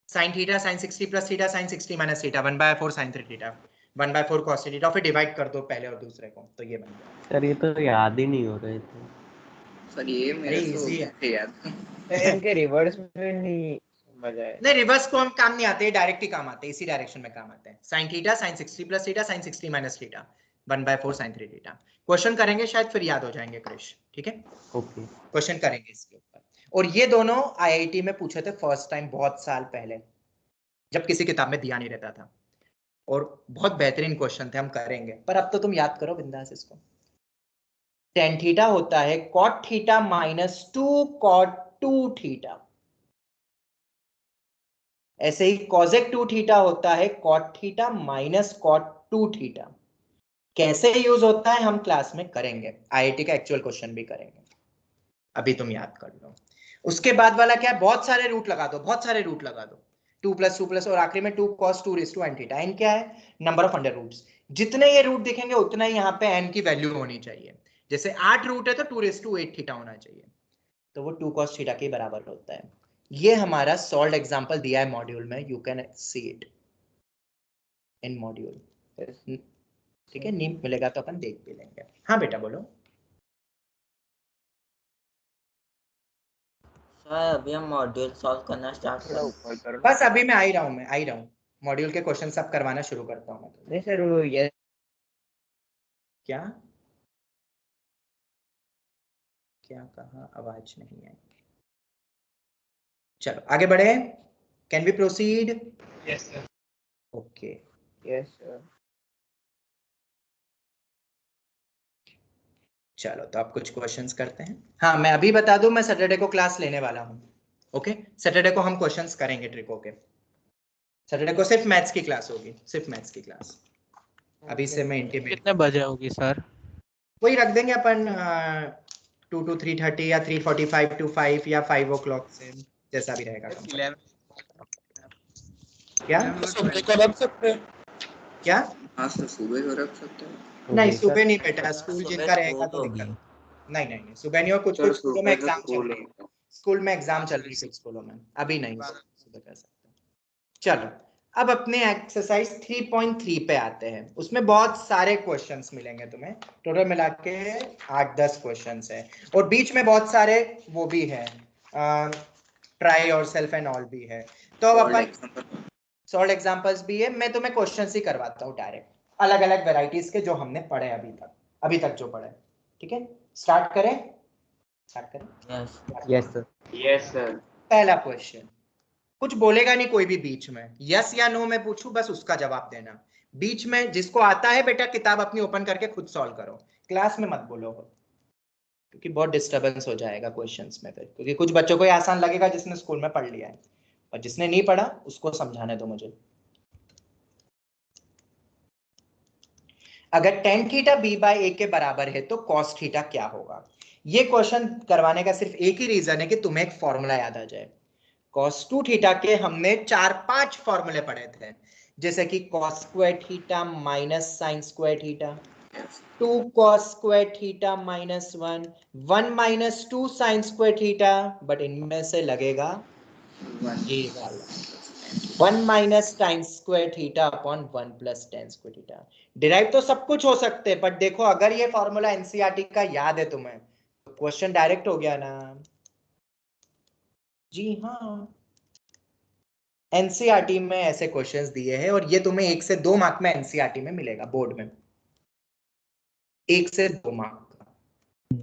sine theta sine 60 plus theta sine 60 minus theta 1/4 sine 3 theta 1/4 cos theta, फिर डिवाइड कर दो पहले और दूसरे को, तो ये बन गया। सर ये तो याद ही नहीं हो रहे थे। सर ये मेरे इजी है याद इनके रिवर्स में नहीं समझ आया। नहीं, रिवर्स को हम काम नहीं आते, डायरेक्ट ही काम आते हैं, इसी डायरेक्शन में काम आते हैं। Sine theta sine 60 plus theta sine 60 minus theta 1/4 sine 3 theta. Question करेंगे शायद, फिर याद हो जाएंगे क्रिश, ठीक है? ओके। क्वेश्चन करेंगे इसके ऊपर। और ये दोनों आईआईटी में पूछे थे फर्स्ट टाइम बहुत साल पहले, जब किसी किताब में दिया नहीं रहता था, और बहुत बेहतरीन क्वेश्चन थे, हम करेंगे। पर अब तो तुम याद करो बिंदास इसको। टेन थीटा होता है cot theta minus 2 cot 2 theta. ऐसे ही कॉसेक 2 थीटा होता है cot theta minus cot 2 theta. कैसे यूज होता है हम क्लास में करेंगे, आईआईटी का एक्चुअल क्वेश्चन भी करेंगे, अभी तुम याद कर लो। उसके बाद वाला क्या है, बहुत सारे रूट लगा दो, बहुत सारे रूट लगा दो, 2 प्लस 2 प्लस, और आखिरी में 2 cos 2 raise to n theta. n क्या है, नंबर ऑफ अंडर रूट्स। जितने ये रूट दिखेंगे उतना ही यहाँ पे n की वैल्यू होनी चाहिए। जैसे 8 रूट है तो 2 रेज़ टू 8 थीटा होना चाहिए, तो वो 2 cos थीटा के बराबर होता है। ये हमारा सॉल्व एग्जांपल दिया है मॉड्यूल में, you can see it in module, ठीक है? नहीं मिलेगा तो अपन देख भी लेंगे। हाँ बेटा बोलो। सर अभी हम मॉड्यूल सॉल्व करना स्टार्ट करें। बस अभी मैं आ ही रहा हूँ, मॉड्यूल के क्वेश्चन सब करवाना शुरू करता हूँ मैं। नहीं सर वो ये क्या क्या कहा, आवाज नहीं आई। चलो आगे बढ़े, can we proceed? Yes sir. Okay, yes sir. चलो तो आप कुछ क्वेश्चंस करते हैं। हाँ मैं अभी बता दूं, मैं सैटरडे को क्लास लेने वाला हूँ। ओके, सैटरडे को हम क्वेश्चंस करेंगे ट्रिको के। सैटरडे को सिर्फ मैथ्स की क्लास होगी, सिर्फ मैथ्स की क्लास। अभी से मैं इंटीमेट, कितने बजे होगी सर? वही रख देंगे अपन 2 to 3:30 या 3:45 to 5 या 5 o'clock से, जैसा भी रहेगा। क्या सुबह को रख सकते हैं? क्या? हाँ सर सुबह को रख सकते हैं। नहीं सुबह नहीं बेटा, स्कूल सुबह जिनका रहेगा तो स्कूल दिक्कत। होगी। नहीं सुबह नहीं हो, कुछ सर कुछ स्कूलों में सुबह तो एग्जाम चल स्कूल रही है, होगा। स्कूल में एग्जाम चल रही है कुछ स्कूलों में, अभी नहीं सुबह कर सकते। चलो अब अपने एक्सरसाइज 3.3 पे आते हैं। उसमें बहुत सारे क्वेश्चंस मिलेंगे तुम्हें, टोटल मिला के 8-10 क्वेश्चंस है, और बीच में बहुत सारे वो भी है, ट्राई और सेल्फ एंड ऑल भी है। तो अब अपन सॉल्व एग्जांपल्स भी है, मैं तुम्हें क्वेश्चंस ही करवाता हूँ डायरेक्ट, अलग अलग वेराइटीज के जो हमने पढ़े अभी तक जो पढ़े। ठीक है, स्टार्ट करें? Yes yes sir. Yes sir. पहला क्वेश्चन, कुछ बोलेगा नहीं कोई भी बीच में, यस या नो में पूछूं बस उसका जवाब देना। बीच में जिसको आता है बेटा किताब अपनी ओपन करके खुद सॉल्व करो, क्लास में मत बोलो, क्योंकि बहुत डिस्टरबेंस हो जाएगा क्वेश्चंस में फिर, क्योंकि कुछ बच्चों को ये आसान लगेगा जिसने स्कूल में पढ़ लिया है, और जिसने नहीं पढ़ा उसको समझाने दो मुझे। अगर tan थीटा b/a के बराबर है तो cos थीटा क्या होगा? ये क्वेश्चन करवाने का सिर्फ एक ही रीजन है कि तुम्हें एक फॉर्मूला याद आ जाए। cos 2 थीटा के हमने 4-5 फॉर्मूले पढ़े थे, जैसे कि cos square theta minus sine square theta, 2 cos square theta minus 1 minus 2 sine square theta, but इनमें से लगेगा ये वाला 1 minus tan square theta upon 1 plus tan square theta. Derive तो सब कुछ हो सकते हैं, बट देखो अगर ये फॉर्मूला एनसीईआरटी का याद है तुम्हें तो क्वेश्चन डायरेक्ट हो गया ना। जी हाँ, एनसीईआरटी में ऐसे क्वेश्चंस दिए हैं, और ये तुम्हें 1 से 2 मार्क में एनसीईआरटी में मिलेगा, बोर्ड में 1 से 2 मार्क का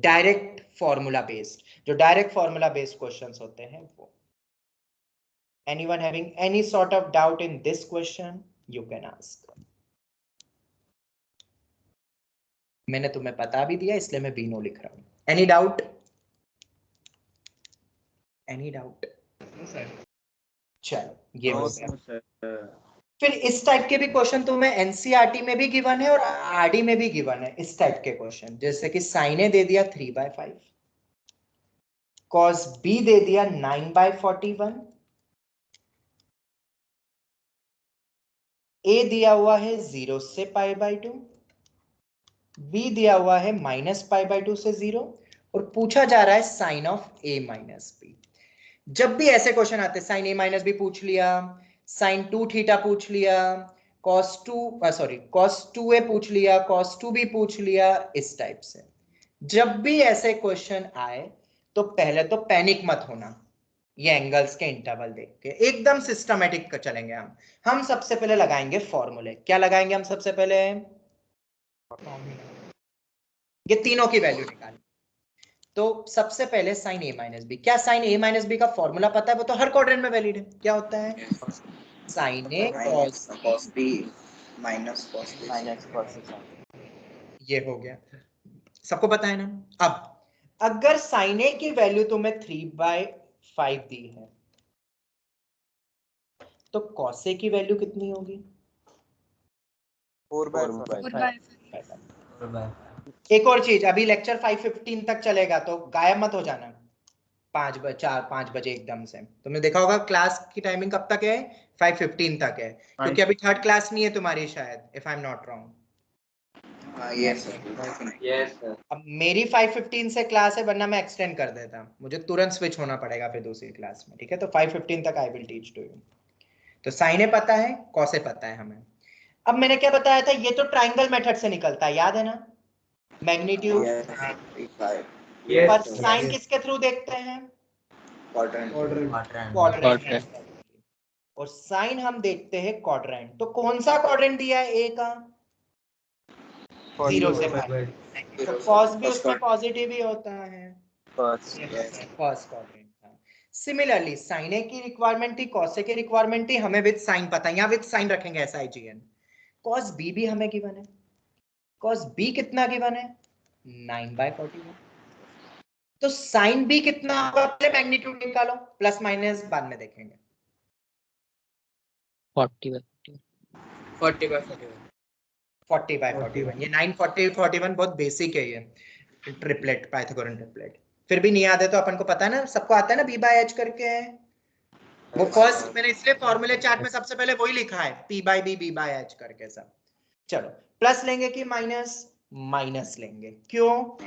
डायरेक्ट फॉर्मूला बेस्ड, जो डायरेक्ट फॉर्मूला बेस्ड क्वेश्चंस होते हैं वो। Anyone having any sort of doubt in this question, you can ask. मैंने तुम्हें बता भी दिया इसलिए मैं बीनो लिख रहा हूं। Any doubt? Any doubt? चलो ये हो गया। फिर इस टाइप के भी क्वेश्चन तुम्हें एनसीईआरटी में भी गिवन है और आरडी में भी गिवन है, इस टाइप के क्वेश्चन, जैसे कि साइन ए दे दिया 3/5, cos b दे दिया 9/41, a दिया हुआ है 0 से π/2, b दिया हुआ है -π/2 से 0, और पूछा जा रहा है sine of a minus b। जब भी ऐसे क्वेश्चन आते हैं, साइन a माइनस b पूछ लिया, साइन 2 थीटा पूछ लिया, cos 2a पूछ लिया, cos 2b पूछ लिया, इस टाइप से जब भी ऐसे क्वेश्चन आए तो पहले तो पैनिक मत होना, ये एंगल्स के इंटरवल देख के एकदम सिस्टमेटिक चलेंगे हम सबसे पहले लगाएंगे फॉर्मूले। क्या लगाएंगे हम सबसे पहले? ये तीनों की वैल्यू निकालें। तो सबसे पहले साइन ए माइनस बी। क्या साइन ए माइनस बी का फॉर्मूला पता है? वो तो हर क्वाड्रेंट में वैलिड है। क्या होता है? साइन ए cos b minus cos b minus cos c। ये हो गया, सबको पता है ना। अब अगर साइन ए की वैल्यू तुम्हें 3/5 दी है तो कॉस ए की वैल्यू कितनी होगी? 4/5। एक और चीज, अभी लेक्चर 5:15 तक चलेगा तो गायब मत हो जाना 5 बजे एकदम से। तुमने देखा होगा क्लास की टाइमिंग कब तक है? 5:15 तक है, क्योंकि अभी थर्ड क्लास नहीं है तुम्हारी शायद, if I am not wrong. yes sir अब मेरी 5:15 से क्लास है, वरना मैं एक्सटेंड कर देता, मुझे तुरंत स्विच होना पड़ेगा फिर दूसरी क्लास में, ठीक है? तो 5:15 तक I will teach to you. तो साइन ए पता है, कॉस ए पता है हमें। अब मैंने क्या बताया था? ये तो ट्राइंगल मेथड से निकलता है, याद है ना? मैग्नीट्यूड पर साइन किसके थ्रू देखते हैं? क्वाड्रेंट। और साइन हम देखते हैं क्वाड्रेंट। तो कौन सा क्वाड्रेंट दिया है? ए का 0 से 5। तो कॉस भी उसमें पॉजिटिव ही होता है, फर्स्ट क्वाड्रेंट का। सिमिलरली साइन ए की रिक्वायरमेंट थी, कॉस ए की रिक्वायरमेंट थी, हमें विद साइन पता है, यहाँ विद साइन रखेंगे SIGN। कॉस बी भी हमें गिवन है। कॉस बी कितना गिवन है? 9/41। तो साइन बी कितना होगा? पहले मैग्नीट्यूड निकालो, प्लस माइनस बाद में देखेंगे। 40/41। ये 9/40/41 बहुत बेसिक है, ये ट्रिपलेट, पाइथागोरन ट्रिपलेट। फिर भी नहीं आते तो अपन को पता है ना, सबको आता है ना b/h करके है वो फर्स्ट। मैंने इसलिए फॉर्मूले चार्ट में सबसे पहले वही लिखा है, p/b b/h करके सब। चलो प्लस लेंगे कि माइनस? माइनस लेंगे। क्यों?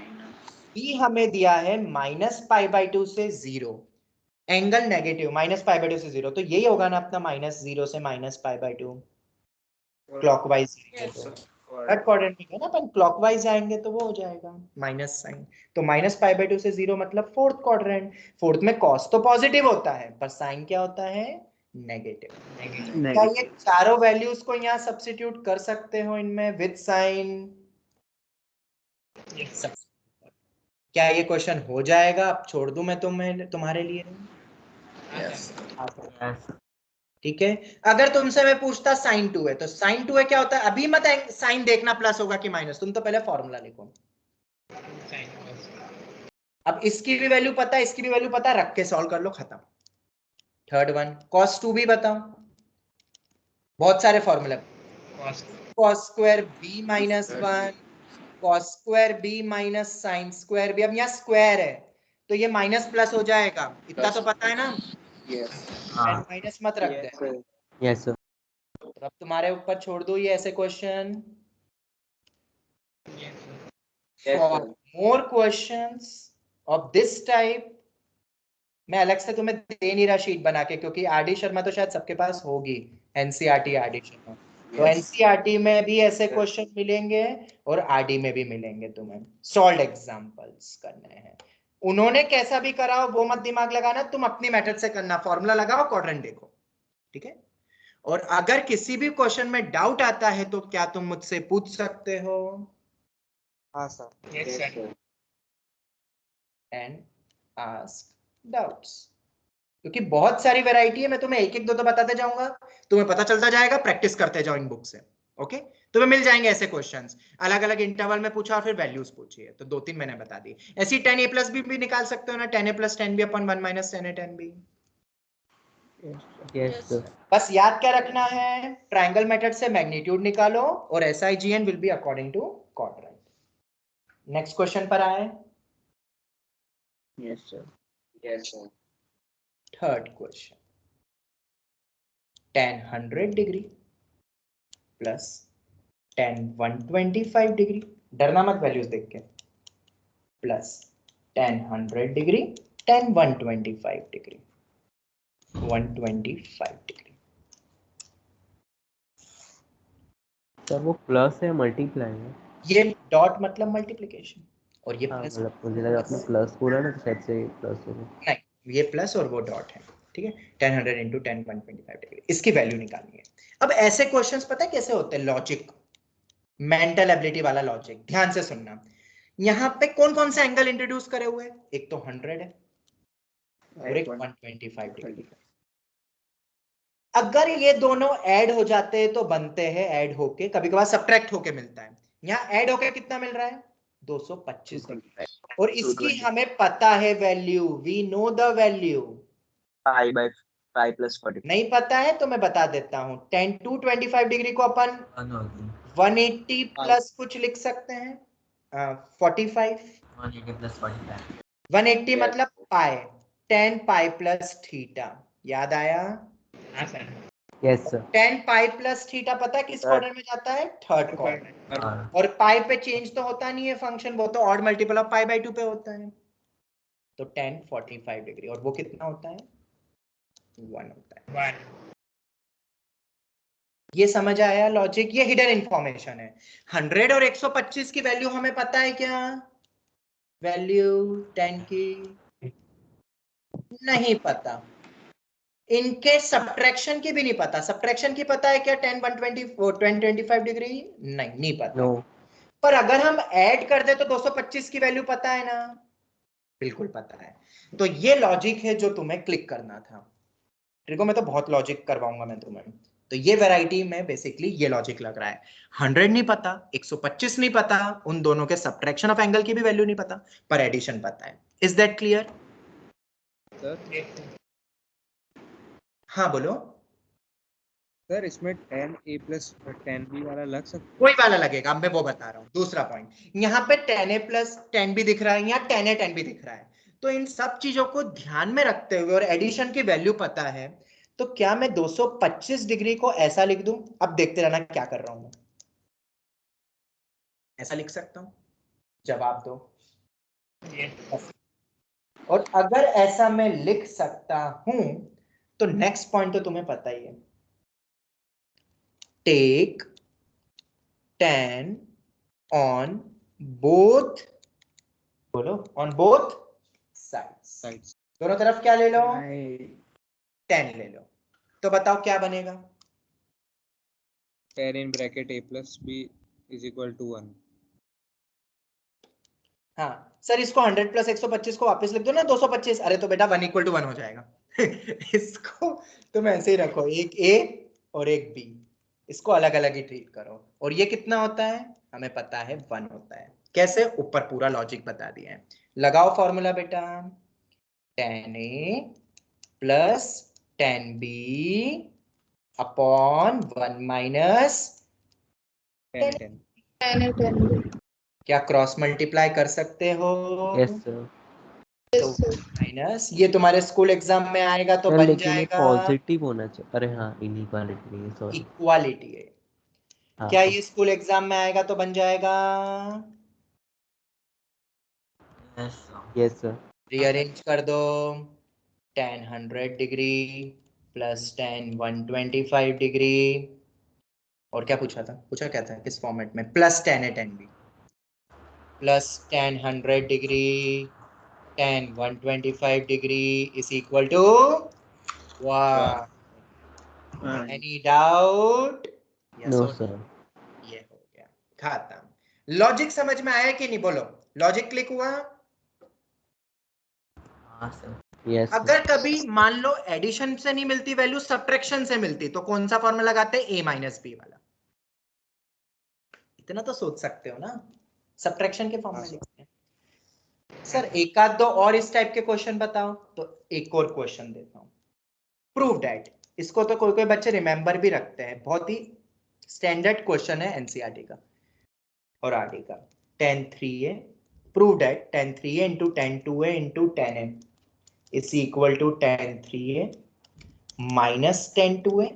b हमें दिया है -π/2 से 0, एंगल नेगेटिव, -π/2 से 0, तो यही होगा ना अपना -0 से -π/2 क्लॉकवाइज। थर्ड क्वाड्रेंट में है ना अपन, क्लॉकवाइज जाएंगे तो वो हो जाएगा माइनस साइन। तो -π/2 से 0 मतलब फोर्थ क्वाड्रेंट। फोर्थ में कॉस तो पॉजिटिव होता है पर साइन क्या होता है? नेगेटिव। क्या ये चारों वैल्यूज को यहाँ सब्स्टिट्यूट कर सकते हो इनमें विद साइन? क्या ये क्वेश्चन हो जाएगा? अब छोड़ दूं मैं तुम्हारे लिए? ठीक है। अगर तुमसे मैं पूछता साइन 2 है, तो साइन 2 है क्या होता है? अभी मत साइन देखना प्लस होगा कि माइनस, तुम तो पहले फॉर्मूला लिखो। अब इसकी भी वैल्यू पता है, इसकी भी वैल्यू पता है, रख के सॉल्व कर लो, खत्म। थर्ड वन cos 2 भी बताओ, बहुत सारे formula. cos square b -1, cos square b minus sine square b। अब यहाँ स्क्वायर है तो ये माइनस प्लस हो जाएगा, इतना तो पता है ना? माइनस मत रख दे। Yes sir. अब तुम्हारे ऊपर छोड़ दो ये ऐसे question. For more questions of this type मैं अलग से तुम्हें दे नहीं रहा शीट बना के, क्योंकि आरडी शर्मा तो शायद सबके पास होगी, एनसीईआरटी आरडी शर्मा। तो एनसीईआरटी में भी ऐसे क्वेश्चन मिलेंगे और आरडी में भी मिलेंगे, तुम्हें सॉल्व्ड एग्जांपल्स करने हैं। उन्होंने कैसा भी कराओ वो मत दिमाग लगाना, तुम अपनी मेथड से करना, फॉर्मूला लगाओ, क्वाड्रेंट देखो, ठीक है? और अगर किसी भी क्वेश्चन में डाउट आता है तो क्या तुम मुझसे पूछ सकते हो? हाँ sir. yes sir and ask doubts, क्योंकि बहुत सारी वैरायटी है, मैं तुम्हें एक एक दो बताते जाऊंगा, तुम्हें पता चलता जाएगा, प्रैक्टिस करते जाओ इन बुक से। ओके, तुम्हें मिल जाएंगे ऐसे क्वेश्चंस, अलग अलग इंटरवल में पूछा और फिर वैल्यूज पूछी है, तो 2-3 मैंने बता दी। ऐसी 10a+ भी निकाल सकते हो ना, 10a + 10b/1 - 10a10b। Yes sir. बस याद क्या रखना है? ट्रायंगल मेथड से मैग्नीट्यूड निकालो और SIGN will be according to quadrant. Next question पर आए। yes sir third question, tan 100 degree plus tan 125 degree, डरना मत वैल्यूज देख के, plus tan 100 degree tan 125 degree 125 degree. Sir वो प्लस है मल्टीप्लाई है? ये डॉट मतलब मल्टीप्लिकेशन और ये हाँ प्लस। मतलब मुझे लगा आपने प्लस बोला ना तो शायद से प्लस होगा। नहीं, ये प्लस और वो डॉट है, ठीक है। 10 100 इंटू 10 125 डिग्री, इसकी वैल्यू निकालनी है। अब ऐसे क्वेश्चंस पता है कैसे होते हैं? लॉजिक, मेंटल एबिलिटी वाला लॉजिक, ध्यान से सुनना। यहाँ पे कौन कौन से एंगल इंट्रोड्यूस करे हुए हैं? एक तो 100 है और एक 125 डिग्री। अगर ये दोनों ऐड हो जाते हैं तो बनते हैं ऐड होके, कभी कभार सब्ट्रैक्ट होके मिलता है। यहाँ ऐड होके कितना मिल रहा है? 225 डिग्री। और इसकी हमें पता है value, we know the value. Pi by pi plus 40 नहीं पता है तो मैं बता देता हूँ। 10 to 25 डिग्री को अपन 180 प्लस कुछ लिख सकते हैं, 45 180 प्लस 45 180 मतलब पाई, 10 पाई प्लस थीटा। याद आया? Yes sir. 10 pi plus theta पता है किस क्वाड्रेंट में जाता है? Third quadrant. और पाई पे चेंज तो होता नहीं है फंक्शन, वो तो odd multiple of pi by 2 पे होता है। तो 10 45 डिग्री, और वो कितना होता है? 1 होता है। ये समझ आया लॉजिक? ये हिडन इंफॉर्मेशन है। 100 और 125 की वैल्यू हमें पता है क्या? वैल्यू 10 की नहीं पता। इनके सब्ट्रैक्शन की भी नहीं पता। सब्ट्रैक्शन की पता है क्या? 10 125 डिग्री नहीं पता। नो। पर अगर हम ऐड कर दे तो 225 की वैल्यू पता है ना? बिल्कुल पता है। तो ये लॉजिक है जो तुम्हें क्लिक करना था। ट्रिको में तो बहुत लॉजिक करवाऊंगा मैं तुम्हें। तो ये वैरायटी में बेसिकली ये लॉजिक लग रहा है। 100 नहीं पता, 125 नहीं पता, उन दोनों के सब्ट्रैक्शन ऑफ एंगल की भी वैल्यू नहीं पता, पर एडिशन पता है। Is that clear? हाँ बोलो। सर इसमें 10a प्लस 10b वाला लग सकता कोई वाला लगेगा, अब मैं वो बता रहा हूँ। दूसरा पॉइंट, यहाँ पे 10a प्लस 10b दिख रहा है, यहाँ 10a 10b दिख रहा है। तो इन सब चीजों को ध्यान में रखते हुए और एडिशन की वैल्यू पता है, तो क्या मैं 225 डिग्री को ऐसा लिख दूं? अब देखते रहना क्या कर रहा हूं मैं। ऐसा लिख सकता हूं? जवाब दो। और अगर ऐसा मैं लिख सकता हूं तो नेक्स्ट पॉइंट तो तुम्हें पता ही है। टेक 10 ऑन बोथ, बोलो, ऑन बोथ साइड्स। दोनों तरफ क्या ले लो? 10 ले लो। तो बताओ क्या बनेगा? 10 in bracket a plus b is equal to 1. हाँ सर, इसको 100 प्लस 125 को वापस लिख दो ना 225। अरे तो बेटा 1 इक्वल टू 1 हो जाएगा। इसको तुम ऐसे ही रखो, एक ए और एक बी, इसको अलग अलग ही ट्रीट करो। और ये कितना होता है? हमें पता है 1 होता है। कैसे? ऊपर पूरा लॉजिक बता दिया है। लगाओ फॉर्मूला बेटा। 10a plus 10b upon 1 minus 10 क्या क्रॉस मल्टीप्लाई कर सकते हो? Yes sir. तो माइनस, ये तुम्हारे स्कूल एग्जाम में आएगा तो बन लेकिन ये जाएगा पॉजिटिव होना चाहिए। अरे हाँ, इनइक्वालिटी नहीं है, सॉरी। इक्वालिटी है। हाँ, क्या ये स्कूल एग्जाम में आएगा तो बन जाएगा? Yes sir. रीअरेंज कर दो। 10 100 डिग्री प्लस 10 125 डिग्री। और क्या पूछा था? पूछा क्या था किस फॉर्मेट में? प्लस 10 है 10b plus 10 100 degree 10 125 degree is equal to वाह। Any doubt? No sir. ये हो गया खत्म। लॉजिक समझ में आया कि नहीं? बोलो, लॉजिक क्लिक हुआ? Yes sir. अगर कभी मान लो एडिशन से नहीं मिलती वैल्यू, सब्ट्रैक्शन से मिलती, तो कौन सा फॉर्मूला लगाते हैं? a माइनस बी वाला। इतना तो सोच सकते हो ना, सब्ट्रैक्शन के फॉर्म में लिखते हैं। सर एक आध दो और इस टाइप के क्वेश्चन बताओ। तो एक और क्वेश्चन देता हूं, प्रूव दैट। इसको तो कोई कोई बच्चे रिमेंबर भी रखते हैं, बहुत ही स्टैंडर्ड क्वेश्चन है एनसीईआरटी का और आरडी का। 10 3a prove that 10 3a into 10 2a into 10a is equal to 10 3a minus 10 2a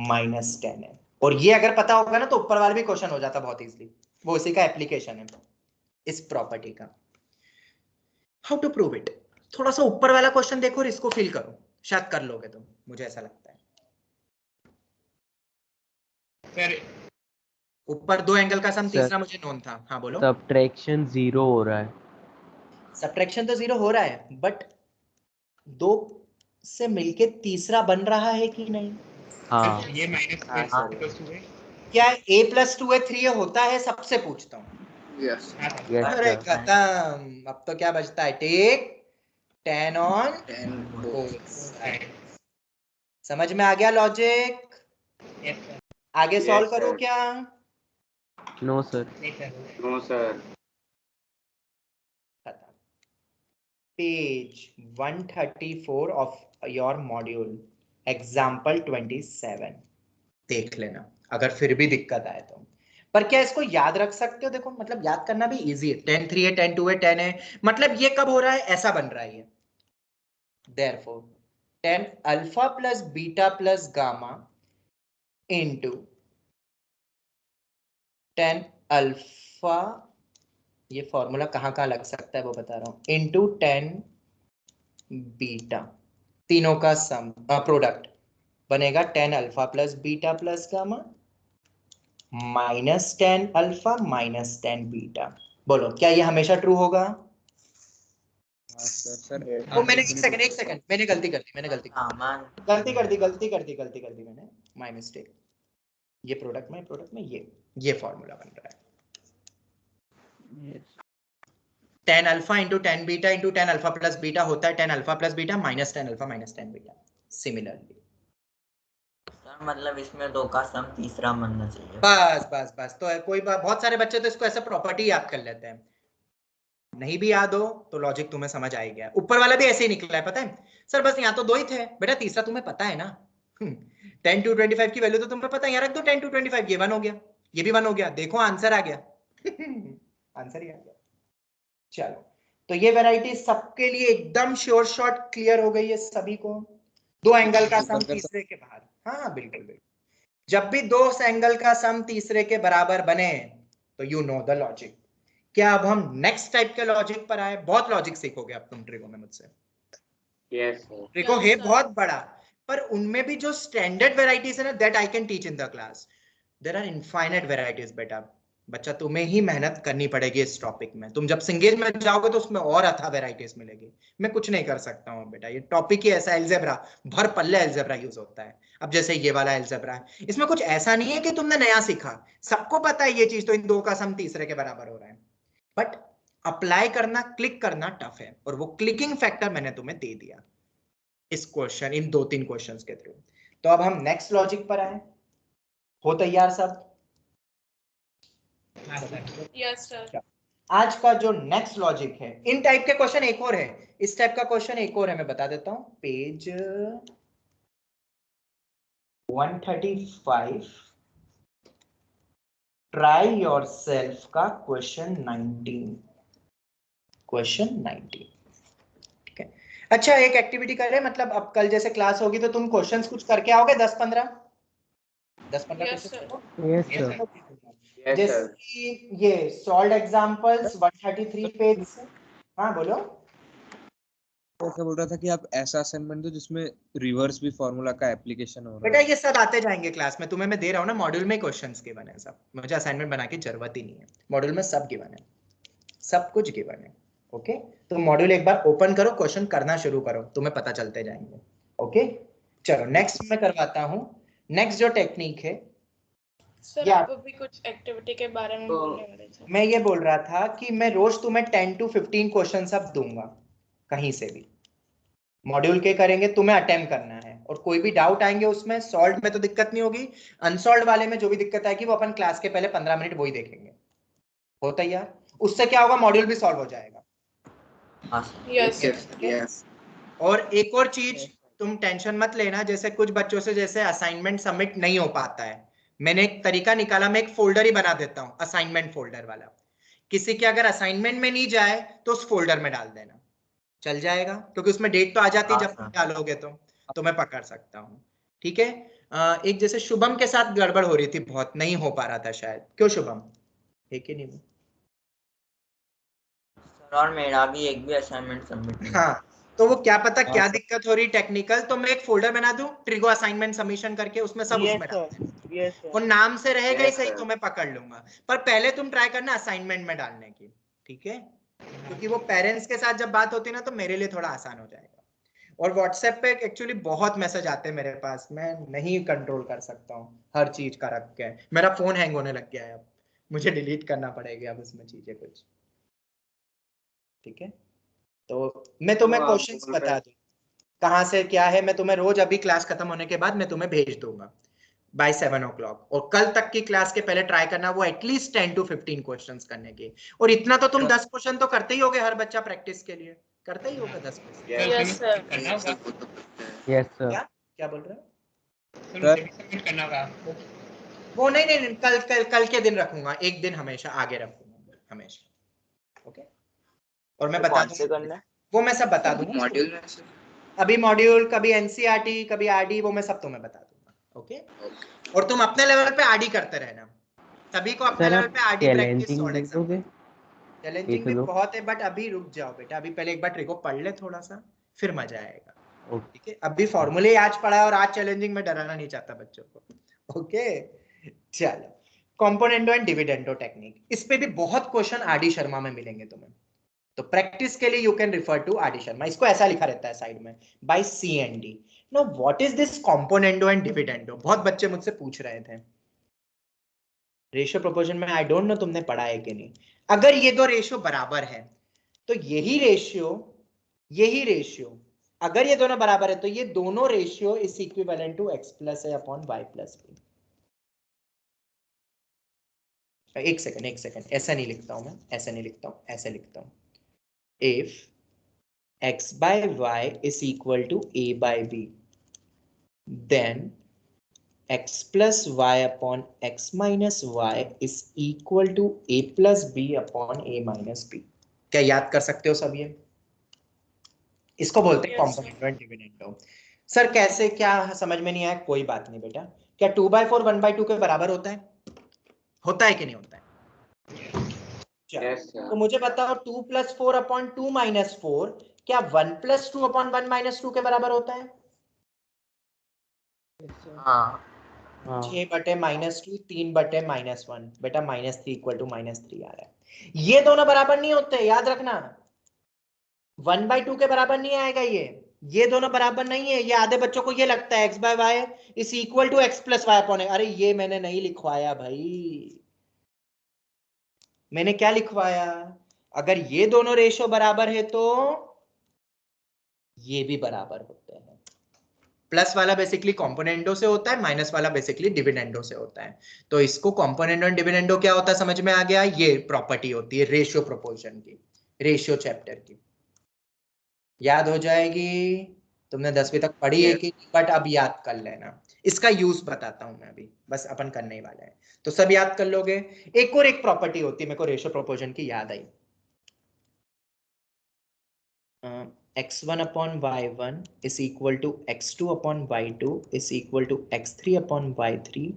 minus 10a। और ये अगर पता होगा ना तो ऊपर वाला भी क्वेश्चन हो जाता बहुत इजीली। वो उसी का एप्लीकेशन है इस प्रॉपर्टी का। How to prove it? थोड़ा सा ऊपर वाला क्वेश्चन देखो और इसको फील करो, शायद कर लोगे तुम, मुझे ऐसा लगता है। ऊपर दो एंगल का सम, तीसरा मुझे नोन था। हाँ बोलो। सब्ट्रैक्शन 0 हो रहा है। सब्ट्रैक्शन तो 0 हो रहा है, बट दो से मिलके तीसरा बन रहा है कि नहीं? हाँ ये माइनस क्या a+2 है 3 होता है? सबसे पूछता हूँ। यस अरे खत्म। अब तो क्या बचता है? Take 10 on 10 both sides। समझ में आ गया लॉजिक? आगे सॉल्व करो क्या? No sir. No sir. खत्म। Page 134 of your module example 27 देख लेना, अगर फिर भी दिक्कत आए तो। पर क्या इसको याद रख सकते हो? देखो मतलब याद करना भी इजी है। 10 3 है, 10 2 है, 10 है, मतलब ये कब हो रहा है? ऐसा बन रहा है ये। Therefore 10 alpha plus beta plus gamma into 10 alpha, ये फॉर्मूला कहाँ कहाँ लग सकता है वो बता रहा हूं, इंटू 10 बीटा, तीनों का सम प्रोडक्ट बनेगा 10 alpha plus beta plus gamma minus 10 alpha minus 10 beta. बोलो क्या ये हमेशा ट्रू होगा? सर वो मैंने एक सेकंड मैंने गलती कर दी मैंने, माय मिस्टेक। ये प्रोडक्ट में ये फॉर्मूला बन रहा है। 10 alpha into 10 beta into 10 alpha plus beta होता है 10 alpha plus beta minus 10 alpha minus 10 beta. Similarly sir मतलब इसमें दो का सम तीसरा बनना चाहिए। बस तो है। कोई बात, बहुत सारे बच्चे तो इसको ऐसा प्रॉपर्टी याद कर लेते हैं। नहीं भी याद हो तो लॉजिक तुम्हें समझ आ ही गया। ऊपर वाला भी ऐसे ही निकला है, पता है सर, बस यहाँ तो दो ही थे बेटा, तीसरा तुम्हें पता है ना। 10 to 25 की वैल्यू तो तुम्हें पता है, यहाँ रख दो 10 to 25, ये 1 हो गया, ये भी 1 हो गया, देखो आंसर आ गया। आंसर ही आ गया। चलो तो ये वैरायटी सबके लिए एकदम श्योर शॉर्ट क्लियर हो गई है सभी को। दो एंगल का सम तीसरे के बाहर, हाँ बिल्कुल बिल्कुल। जब भी दो एंगल का सम तीसरे के बराबर बने तो यू नो द लॉजिक। क्या अब हम नेक्स्ट टाइप के लॉजिक पर आए? बहुत लॉजिक सीखोगे अब तुम ट्रिगो में मुझसे। Yes sir. ट्रिगो है बहुत बड़ा, पर उनमें भी जो स्टैंडर्ड वेराइटीज है ना, that I can teach in the class. There are infinite varieties बेटा। बच्चा तुम्हें ही मेहनत करनी पड़ेगी इस टॉपिक में। तुम जब सिंगेज में जाओगे तो उसमें और अथा वेराइटीज मिलेगी। मैं कुछ नहीं कर सकता हूँ बेटा, ये टॉपिक ही ऐसा, एल्जेब्रा भर पल्ले एल्जेब्रा यूज होता है। अब जैसे ये वाला एल्जेब्रा है, इसमें कुछ ऐसा नहीं है कि तुमने नया सीखा, सबको पता है ये चीज, तो इन दो का सम तीसरे के बराबर हो रहा है, बट अप्लाई करना, क्लिक करना टफ है। और वो क्लिकिंग फैक्टर मैंने तुम्हें दे दिया इस क्वेश्चन, इन 2-3 क्वेश्चंस के थ्रू। तो अब हम नेक्स्ट लॉजिक पर आए। हो तैयार सब? Yes sir. आज का जो नेक्स्ट लॉजिक है, इन टाइप के क्वेश्चन एक और है, इस टाइप का क्वेश्चन एक और है, मैं बता देता हूं। पेज 135 ट्राई योरसेल्फ का क्वेश्चन 19। ठीक है। अच्छा एक एक्टिविटी करें, मतलब अब कल जैसे क्लास होगी तो तुम क्वेश्चंस कुछ करके आओगे 10-15 क्वेश्चन। जैसे कि ये सॉल्व एग्जांपल्स 133 पेज से। हाँ बोलो। ऐसा बोल रहा था कि आप ऐसा असाइनमेंट दो जिसमें रिवर्स भी फॉर्मूला का एप्लीकेशन हो रहा बेटा है। ये सब आते जाएंगे क्लास में, तुम्हें मैं दे रहा हूँ ना, मॉड्यूल में क्वेश्चंस गिवन है सब, मुझे असाइनमेंट बना के जरूरत ही नहीं है। मॉड्यूल में सब गिवन है, सब कुछ गिवन है। ओके तो मॉड्यूल एक बार ओपन करो, क्वेश्चन करना शुरू करो, तुम्हें पता चलते जाएंगे। ओके चलो नेक्स्ट मैं करवाता हूँ। नेक्स्ट जो टेक्निक है सर, आप भी कुछ एक्टिविटी के बारे में बोलने वाले थे। मैं ये बोल रहा था कि मैं रोज तुम्हें 10 to 15 क्वेश्चन सब दूंगा, कहीं से भी मॉड्यूल के करेंगे, तुम्हें अटेम्प्ट करना है। और कोई भी डाउट आएंगे उसमें, सॉल्व में तो दिक्कत नहीं होगी, अनसॉल्व वाले में जो भी दिक्कत आएगी वो अपन क्लास के पहले 15 मिनट वही देखेंगे। हो तैयार? उससे क्या होगा, मॉड्यूल भी सॉल्व हो जाएगा। यस। और एक और चीज, तुम टेंशन मत लेना, जैसे कुछ बच्चों से जैसे असाइनमेंट सबमिट नहीं हो पाता है, मैंने एक तरीका निकाला, मैं एक फोल्डर ही बना देता हूँ असाइनमेंट फोल्डर वाला। किसी के अगर असाइनमेंट में नहीं जाए तो उस फोल्डर में डाल देना, चल जाएगा, क्योंकि उसमें डेट तो आ जाती है जब तुम डालोगे तो मैं पकड़ सकता हूँ। ठीक है। एक जैसे शुभम के साथ गड़बड़ हो रही थी, बहुत नहीं हो पा रहा था शायद, क्यों शुभम? है कि नहीं? और मेरा भी एक भी असाइनमेंट सबमिट नहीं। हाँ तो वो क्या पता क्या दिक्कत हो रही टेक्निकल, तो मैं एक फोल्डर बना दूं ट्रिगो असाइनमेंट सबमिशन करके, उसमें सब उसमें डाल देना। वो नाम से रहेगा ही सही, तो मैं पकड़ लूंगा, पर पहले तुम ट्राई करना असाइनमेंट में डालने की। ठीक है, क्योंकि वो पेरेंट्स के साथ जब बात होती है ना तो मेरे लिए थोड़ा आसान हो जाएगा। और व्हाट्सएप पे एक्चुअली बहुत मैसेज आते हैं मेरे पास, मैं नहीं कंट्रोल कर सकता हूँ हर चीज का रख के, मेरा फोन हैंग होने लग गया है अब, मुझे डिलीट करना पड़ेगा अब उसमें चीजें कुछ। ठीक है, तो मैं तुम्हें क्वेश्चंस बता दूं कहाँ से क्या है, मैं तुम्हें रोज अभी क्लास खत्म होने के बाद मैं तुम्हें भेज दूंगा बाय 7 o'clock, और कल तक की क्लास के पहले ट्राई करना वो एटलीस्ट 10 to 15 क्वेश्चंस करने की, और इतना तो तुम 10 क्वेश्चन तो करते ही होगे, हर बच्चा प्रैक्टिस के लिए करता ही होगा 10 question. Yes sir. Yes sir. क्या बोल रहे हो? वो नहीं, कल के दिन रखूंगा, एक दिन हमेशा आगे रखूंगा हमेशा। ओके, और मैं बता दूंगा वो मैं सब बता दूंगा मॉड्यूल में अभी मॉड्यूल, कभी एनसीईआरटी, कभी आरडी, वो मैं सब तुम्हें बता दूंगा। ओके, और तुम अपने लेवल पे आरडी करते रहना, सभी को अपने लेवल पे RD practice solve example. Challenging भी बहुत है, बट अभी रुक जाओ बेटा, अभी पहले एक बार ट्रिको पढ़ ले थोड़ा सा, फिर मजा आएगा। ठीक है, अभी फॉर्मूले आज पढ़ा है और आज चैलेंजिंग में डराना नहीं चाहता बच्चों को। ओके चलो, कॉम्पोनेंटो एंड डिविडेंडो टेक्निक, इस पे भी बहुत क्वेश्चन आरडी शर्मा में मिलेंगे तुम्हें, तो प्रैक्टिस के लिए you can refer to RD Sharma. इसको ऐसा लिखा रहता है साइड में by CND। No what is this componendo and dividendo, बहुत बच्चे मुझसे पूछ रहे थे रेशियो प्रोपोर्शन में, आई डोंट नो तुमने पढ़ा है कि नहीं। अगर ये दो रेशियो बराबर है तो यही रेशियो अगर ये दोनों बराबर है तो ये दोनों ratio is equivalent to x plus a upon y plus b। एक सेकंड, ऐसा नहीं लिखता हूं मैं, ऐसा नहीं लिखता हूं, ऐसे लिखता हूं, if x by y is equal to a by b, then x plus y upon x minus y is equal to a plus b upon a minus b। क्या याद कर सकते हो सब ये? इसको बोलते हैं कॉम्पोनेंटो एंड डिविडेंडो। सर कैसे, क्या समझ में नहीं आया? कोई बात नहीं बेटा, क्या 2/4 1/2 के बराबर होता है? होता है कि नहीं होता है? तो मुझे बताओ 2 + 4 अपॉन 2 - 4 क्या 1 + 2 अपॉन 1 - 2 के बराबर होता है? हाँ 6/-2 3/-1 बेटा, -3 = -3 आ रहा है। ये दोनों बराबर नहीं होते, याद रखना, 1/2 के बराबर नहीं आएगा ये दोनों बराबर नहीं है। ये आधे बच्चों को ये लगता है x by y is equal to x plus y upon a। अरे ये मैंने नहीं लिखवाया भाई, मैंने क्या लिखवाया? अगर ये दोनों रेशियो बराबर है तो ये भी बराबर होते हैं। प्लस वाला बेसिकली कॉम्पोनेंटो से होता है, माइनस वाला बेसिकली डिविडेंडो से होता है। तो इसको कॉम्पोनेंटो एंड डिविडेंडो क्या होता है समझ में आ गया? ये प्रॉपर्टी होती है रेशियो प्रोपोर्शन की, रेशियो चैप्टर की, याद हो जाएगी। तुमने 10वीं तक पढ़ी है कि, बट अब याद कर लेना। इसका यूज बताता हूं मैं अभी, बस अपन करने ही वाले हैं, तो सब याद कर लोगे। एक और एक प्रॉपर्टी होती है, मेरे को रेशियो प्रोपोर्शन की याद आई, x1 upon y1 is equal to x2 upon y2 is equal to x3 upon y3 ...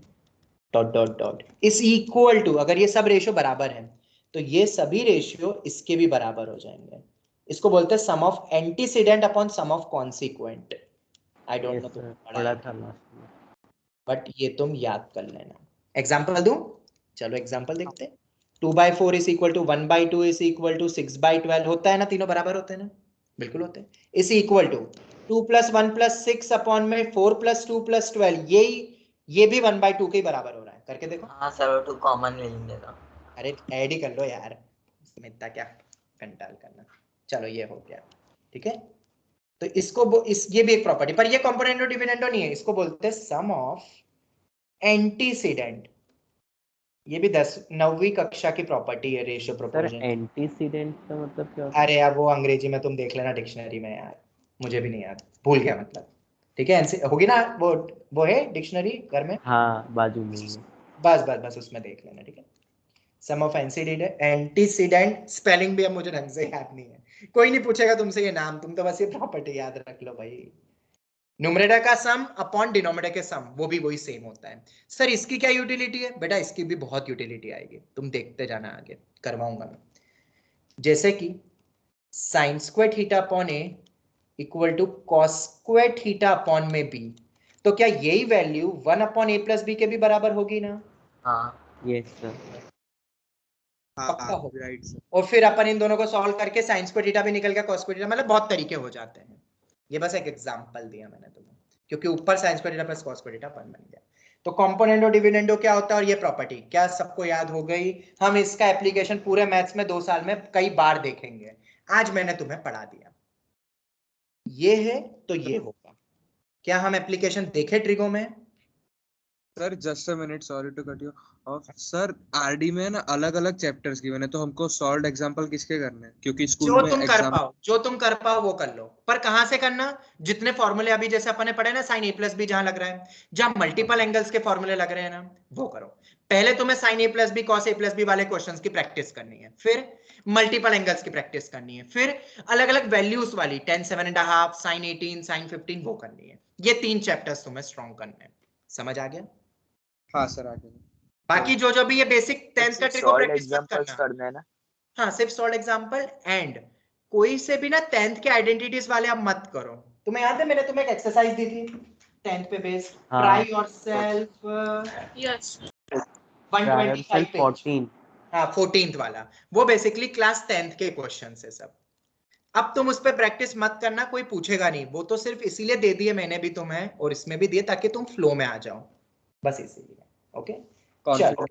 is equal to, अगर ये सब रेशियो बराबर है तो ये सभी रेशियो इसके भी बराबर हो जाएंगे। इसको बोलते हैं sum of antecedent upon sum of consequent. I don't know तुम पढ़ा था बट ये तुम याद कर लेना। एग्जांपल दूं? चलो एग्जांपल देखते हैं। 2/4 is equal to 1/2 is equal to 6/12 होता है ना, तीनों बराबर होते हैं ना? बिल्कुल होते हैं। इस इक्वल टू 2 + 1 + 6 अपॉन में 4 + 2 + 12, ये भी 1/2 के ही बराबर हो रहा है। करके देखो। हाँ सर, 2 कॉमन ले लेंगे तो। अरे ऐड ही कर लो यार, इसमें इतना क्या कंटाल करना। चलो ये हो गया, ठीक है। तो इसको ये भी एक प्रॉपर्टी, पर ये कॉम्पोनेंटो डिविडेंडो नहीं है, इसको बोलते हैं सम ऑफ एंटीसीडेंट। ये भी 9वीं कक्षा की प्रॉपर्टी है रेशियो प्रोपोर्शन। एंटीसीडेंट का मतलब क्या होता है? अरे अब वो अंग्रेजी में तुम देख लेना डिक्शनरी में यार, मुझे भी नहीं याद, भूल गया मतलब। ठीक है, होगी ना वो है डिक्शनरी घर में? हाँ बाजू में। बस उसमें देख लेना, ठीक है। सम ऑफ एंटीसीडेंट, स्पेलिंग भी अब मुझे ढंग से याद नहीं है, कोई नहीं पूछेगा तुमसे ये नाम, तुम तो बस ये प्रॉपर्टी याद रख लो भाई। न्यूमरेटर का सम अपॉन डिनोमिनेटर के सम, वो भी वही सेम होता है। सर इसकी क्या यूटिलिटी है? बेटा इसकी भी बहुत यूटिलिटी आएगी, तुम देखते जाना, आगे करवाऊंगा मैं। जैसे कि sin square theta upon a equal to cos square theta upon में b, तो क्या यही value 1 upon a plus b के भी बराबर होगी ना? हाँ यस सर। पक्का होगा, राइट सर। और फिर अपन इन दोनों को सॉल्व करके sin स्क्वायर थीटा भी निकल गया, cos स्क्वायर थीटा, मतलब बहुत तरीके हो जाते हैं। ये बस एक एग्जांपल दिया मैंने तुम्हें, क्योंकि ऊपर sign square theta plus cos square theta 1 बन गया। तो कंपोनेंडो डिविडेंडो क्या होता है और ये प्रॉपर्टी क्या सबको याद हो गई? हम इसका एप्लीकेशन पूरे मैथ्स में 2 साल में कई बार देखेंगे, आज मैंने तुम्हें पढ़ा दिया। ये है तो ये होगा। क्या हम एप्लीकेशन देखे ट्रिगो में? Sir just a minute, sorry to cut you off sir. RD में ना अलग अलग चैप्टर्स की मैंने, तो हमको सॉल्व एग्जांपल किसके करने हैं? क्योंकि जो स्कूल में तुम कर एग्जाम पाओ, जो तुम कर पाओ वो कर लो, पर कहां से करना? जितने फॉर्मूले अभी जैसे अपन ने पढ़े ना, साइन ए प्लस बी जहां लग रहा है, जहां मल्टीपल एंगल्स के फॉर्मूले लग रहे हैं ना, वो करो। पहले तुम्हें sign a plus B cos a plus B वाले क्वेश्चंस की प्रैक्टिस करनी है, फिर मल्टीपल एंगल्स की प्रैक्टिस करनी है, फिर अलग अलग वैल्यूज वाली tan 7.5 sin 18 sin 15 वो करनी है। ये 3 चैप्टर्स तुम्हें स्ट्रॉन्ग करने हैं। समझ आ गया? हाँ सर आ गया। बाकी जो भी ये बेसिक 10th का ट्रिक को प्रैक्टिस मत करना। करना है ना? हाँ, सिर्फ सॉल्व एग्जांपल। एंड कोई से भी ना 10th के आइडेंटिटीज वाले आप मत करो। तुम्हें याद है मैंने तुम्हें एक एक्सरसाइज दी थी 10th पे based, try yourself yes 125 page. 14 हाँ 14th वाला, वो बेसिकली क्लास 10th के क्वेश्चंस है सब। अब तुम उस पर प्रैक्टिस मत करना, कोई पूछेगा नहीं, वो तो सिर्फ इसीलिए दे दिए मैंने भी तुम्हें और इसमें भी दिए ताकि तुम फ्लो में आ जाओ, बस इसीलिए। ओके, चलो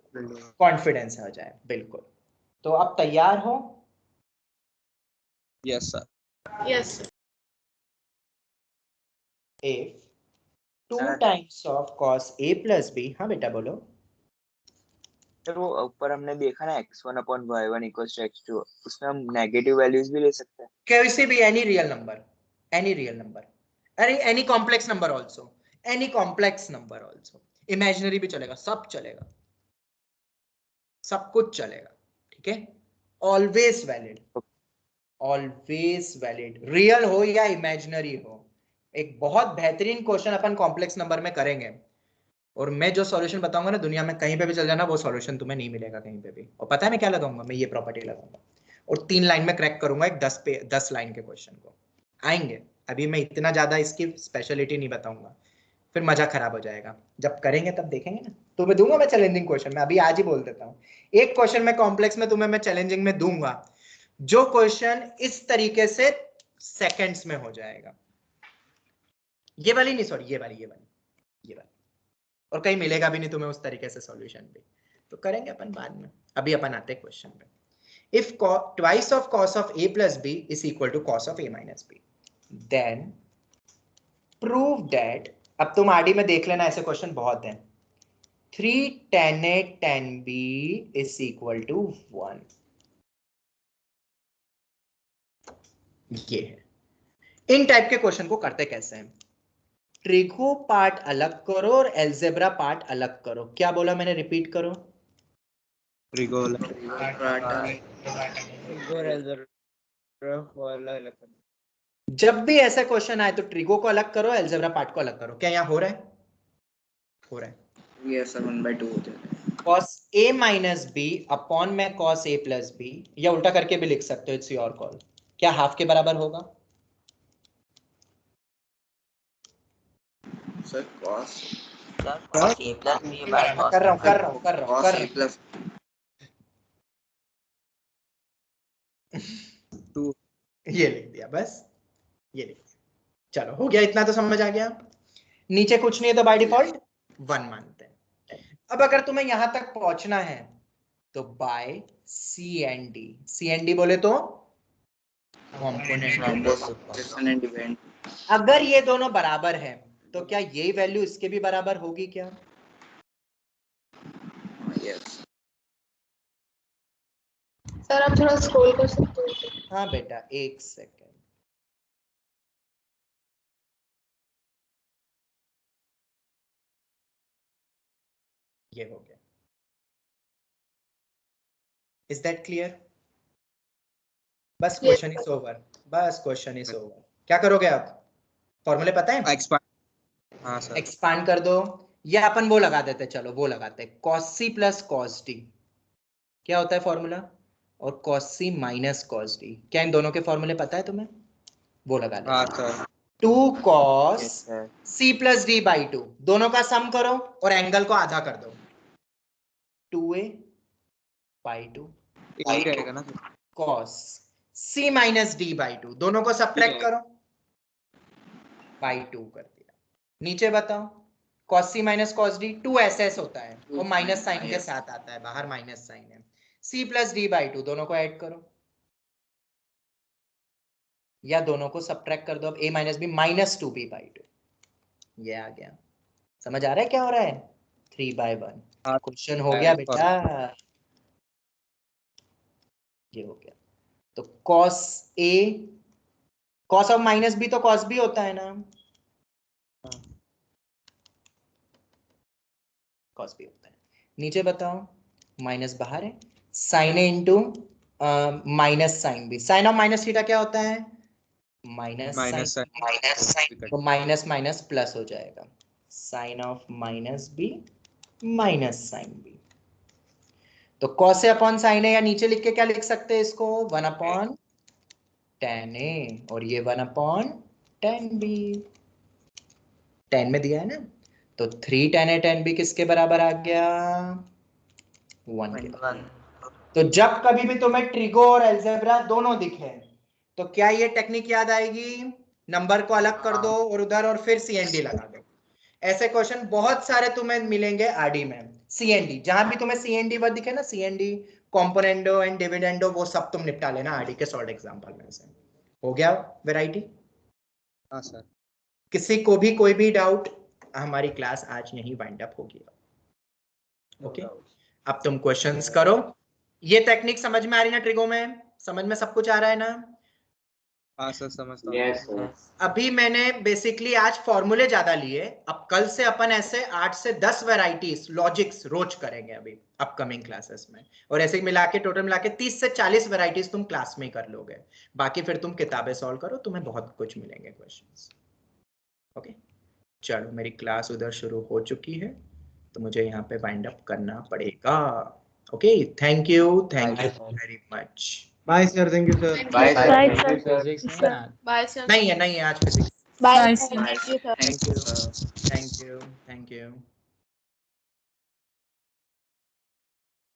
कॉन्फिडेंस आ जाए, बिल्कुल। तो अब तैयार हो? Yes sir. Yes If 2 times of cos a plus b, हाँ बेटा बोलो। सर वो ऊपर हमने देखा ना x1/y1 = x2, उसमें हम नेगेटिव वैल्यूज भी ले सकते हैं? कैसे भी any real number, any real number, अरे any complex number also, any complex number also, imaginary भी चलेगा, सब चलेगा, सब कुछ चलेगा, ठीक है? Always valid, always valid, real हो या इमेजिनरी हो। एक बहुत बेहतरीन क्वेश्चन अपन कॉम्प्लेक्स नंबर में करेंगे, और मैं जो सॉल्यूशन बताऊंगा ना, दुनिया में कहीं पे भी चल जाना, वो सॉल्यूशन तुम्हें नहीं मिलेगा कहीं पे भी। और पता है मैं क्या लगाऊंगा? मैं ये प्रॉपर्टी लगाऊंगा और 3 लाइन में क्रैक करूंगा एक 10 लाइन के क्वेश्चन को। आएंगे, अभी मैं इतना ज्यादा इसकी स्पेशलिटी नहीं बताऊंगा, फिर मजा खराब हो जाएगा। जब करेंगे तब देखेंगे ना। तुम्हें दूंगा मैं चैलेंजिंग क्वेश्चन, मैं अभी आज ही बोल देता हूँ, एक क्वेश्चन में कॉम्प्लेक्स में तुम्हें मैं चैलेंजिंग में दूंगा, जो क्वेश्चन इस तरीके से सेकेंड्स में हो जाएगा। ये वाली नहीं, सॉरी ये वाली, और कहीं मिलेगा भी नहीं तुम्हें उस तरीके से सॉल्यूशन भी। तो करेंगे अपन बाद में, अभी अपन आते हैं क्वेश्चन पे। If twice of cos of a plus b is equal to cos of a minus b, then prove that, अब तुम आरडी में देख लेना, ऐसे क्वेश्चन बहुत हैं। 3 tan a tan b is equal to 1, ये है। इन टाइप के क्वेश्चन को करते कैसे हैं? ट्रिगो पार्ट अलग करो और एल्जेब्रा पार्ट अलग करो। क्या बोला मैंने, रिपीट करो। ट्रिगो जब भी ऐसा क्वेश्चन आए तो ट्रिगो को अलग करो, एल्जेब्रा पार्ट को अलग करो। क्या यहाँ हो रहा है? हो रहा है। यस सर, 1/2 हो जाता है। cos a minus b upon में cos a plus b, या उल्टा करके भी लिख सकते हो, इट्स योर कॉल। क्या हाफ के बराबर होगा? Sir cos a plus b by cos कर रहा हूँ। ये लिख दिया, बस ये लिख दिया। चलो हो गया, इतना तो समझ आ गया। नीचे कुछ नहीं है तो बाय डिफॉल्ट 1 मानते हैं। अब अगर तुम्हें यहां तक पहुंचना है तो बाय सी एंड डी बोले तो कंपोनेंट। अगर ये दोनों बराबर है तो क्या यही वैल्यू इसके भी बराबर होगी क्या? यस सर आप थोड़ा स्क्रॉल कर सकते हो? हाँ बेटा, एक सेकेंड। ये हो गया। Is that clear? बस क्वेश्चन इज ओवर, बस क्वेश्चन इज ओवर। क्या करोगे आप? फॉर्मूले पता है? हाँ सर। एक्सपांड कर दो, या अपन वो लगा देते, चलो वो लगाते हैं, cos c plus cos d क्या होता है फॉर्मूला, और cos c minus cos d। क्या इन दोनों के फॉर्मूले पता है तुम्हें? वो लगा लेते। हाँ sir. 2 cos c plus d by 2, दोनों का सम करो और एंगल को आधा कर दो, 2a बाई 2 रहेगा ना cos c minus d by 2, दोनों को सब्ट्रैक्ट करो, बाई 2 कर दिया। नीचे बताओ cos c minus cos d 2ss होता है वो माइनस साइन के साथ आता है, बाहर माइनस साइन है। c प्लस d बाई 2 दोनों को ऐड करो या दोनों को सब्ट्रैक्ट कर दो। अब a minus B minus 2b by 2, ये आ गया। समझ आ रहा है क्या हो रहा है? 3/1 क्वेश्चन हो गया बेटा, ये हो गया। तो cos a cos of minus b तो cos b होता है ना, cos b होता है। नीचे बताओ माइनस बाहर है, sine a into minus sine b। Sine of minus theta क्या होता है? माइनस साइन, तो माइनस माइनस प्लस हो जाएगा, sine of minus b minus sine b। तो cos a अपॉन साइन a, या नीचे लिख के क्या लिख सकते हैं इसको? 1 अपॉन tan a, और ये 1 अपॉन tan b। tan में दिया है ना, तो 3 tan a tan b किसके बराबर आ गया? 1 के बराबर। तो जब कभी भी तुम्हें ट्रिगो और अलजेब्रा दोनों दिखे तो क्या ये टेक्निक याद आएगी? नंबर को अलग कर दो और उधर, और फिर CND लगा दो। ऐसे क्वेश्चन बहुत सारे तुम्हें मिलेंगे आरडी में। CND जहां भी तुम्हें CND वर्ड दिखे ना, CND कॉम्पोनेंडो एंड डिविडेंडो, वो सब तुम निपटा लेना आरडी के सॉल्ड एग्जांपल में से। हो गया वैरायटी? हाँ सर। किसी को भी कोई भी डाउट, हमारी क्लास आज यहीं वाइंड अप होगी। ओके, अब तुम क्वेश्चंस करो। ये टेक्निक समझ में आ रही ना? ट्रिगो में समझ में सब कुछ आ रहा है ना? हाँ सर, समझता हूँ। Yes sir. अभी मैंने बेसिकली आज फॉर्मूले ज्यादा लिए, अब कल से अपन ऐसे 8 से 10 वैरायटीज लॉजिक्स रोज करेंगे अभी अपकमिंग क्लासेस में, और ऐसे मिला के टोटल मिला के 30 से 40 वैरायटीज तुम क्लास में कर लोगे। बाकी फिर तुम किताबें सॉल्व करो, तुम्हें बहुत कुछ मिलेंगे क्वेश्चंस। ओके, चलो मेरी क्लास उधर शुरू हो चुकी है तो मुझे यहाँ पे वाइंड अप करना पड़ेगा। Okay, thank you very much. Bye sir, thank you sir. Bye sir. Bye, thank you sir. Sir. Bye sir. नहीं है आज physics. Bye Bye, sir. sir. Thank you sir. Thank you sir. Thank you.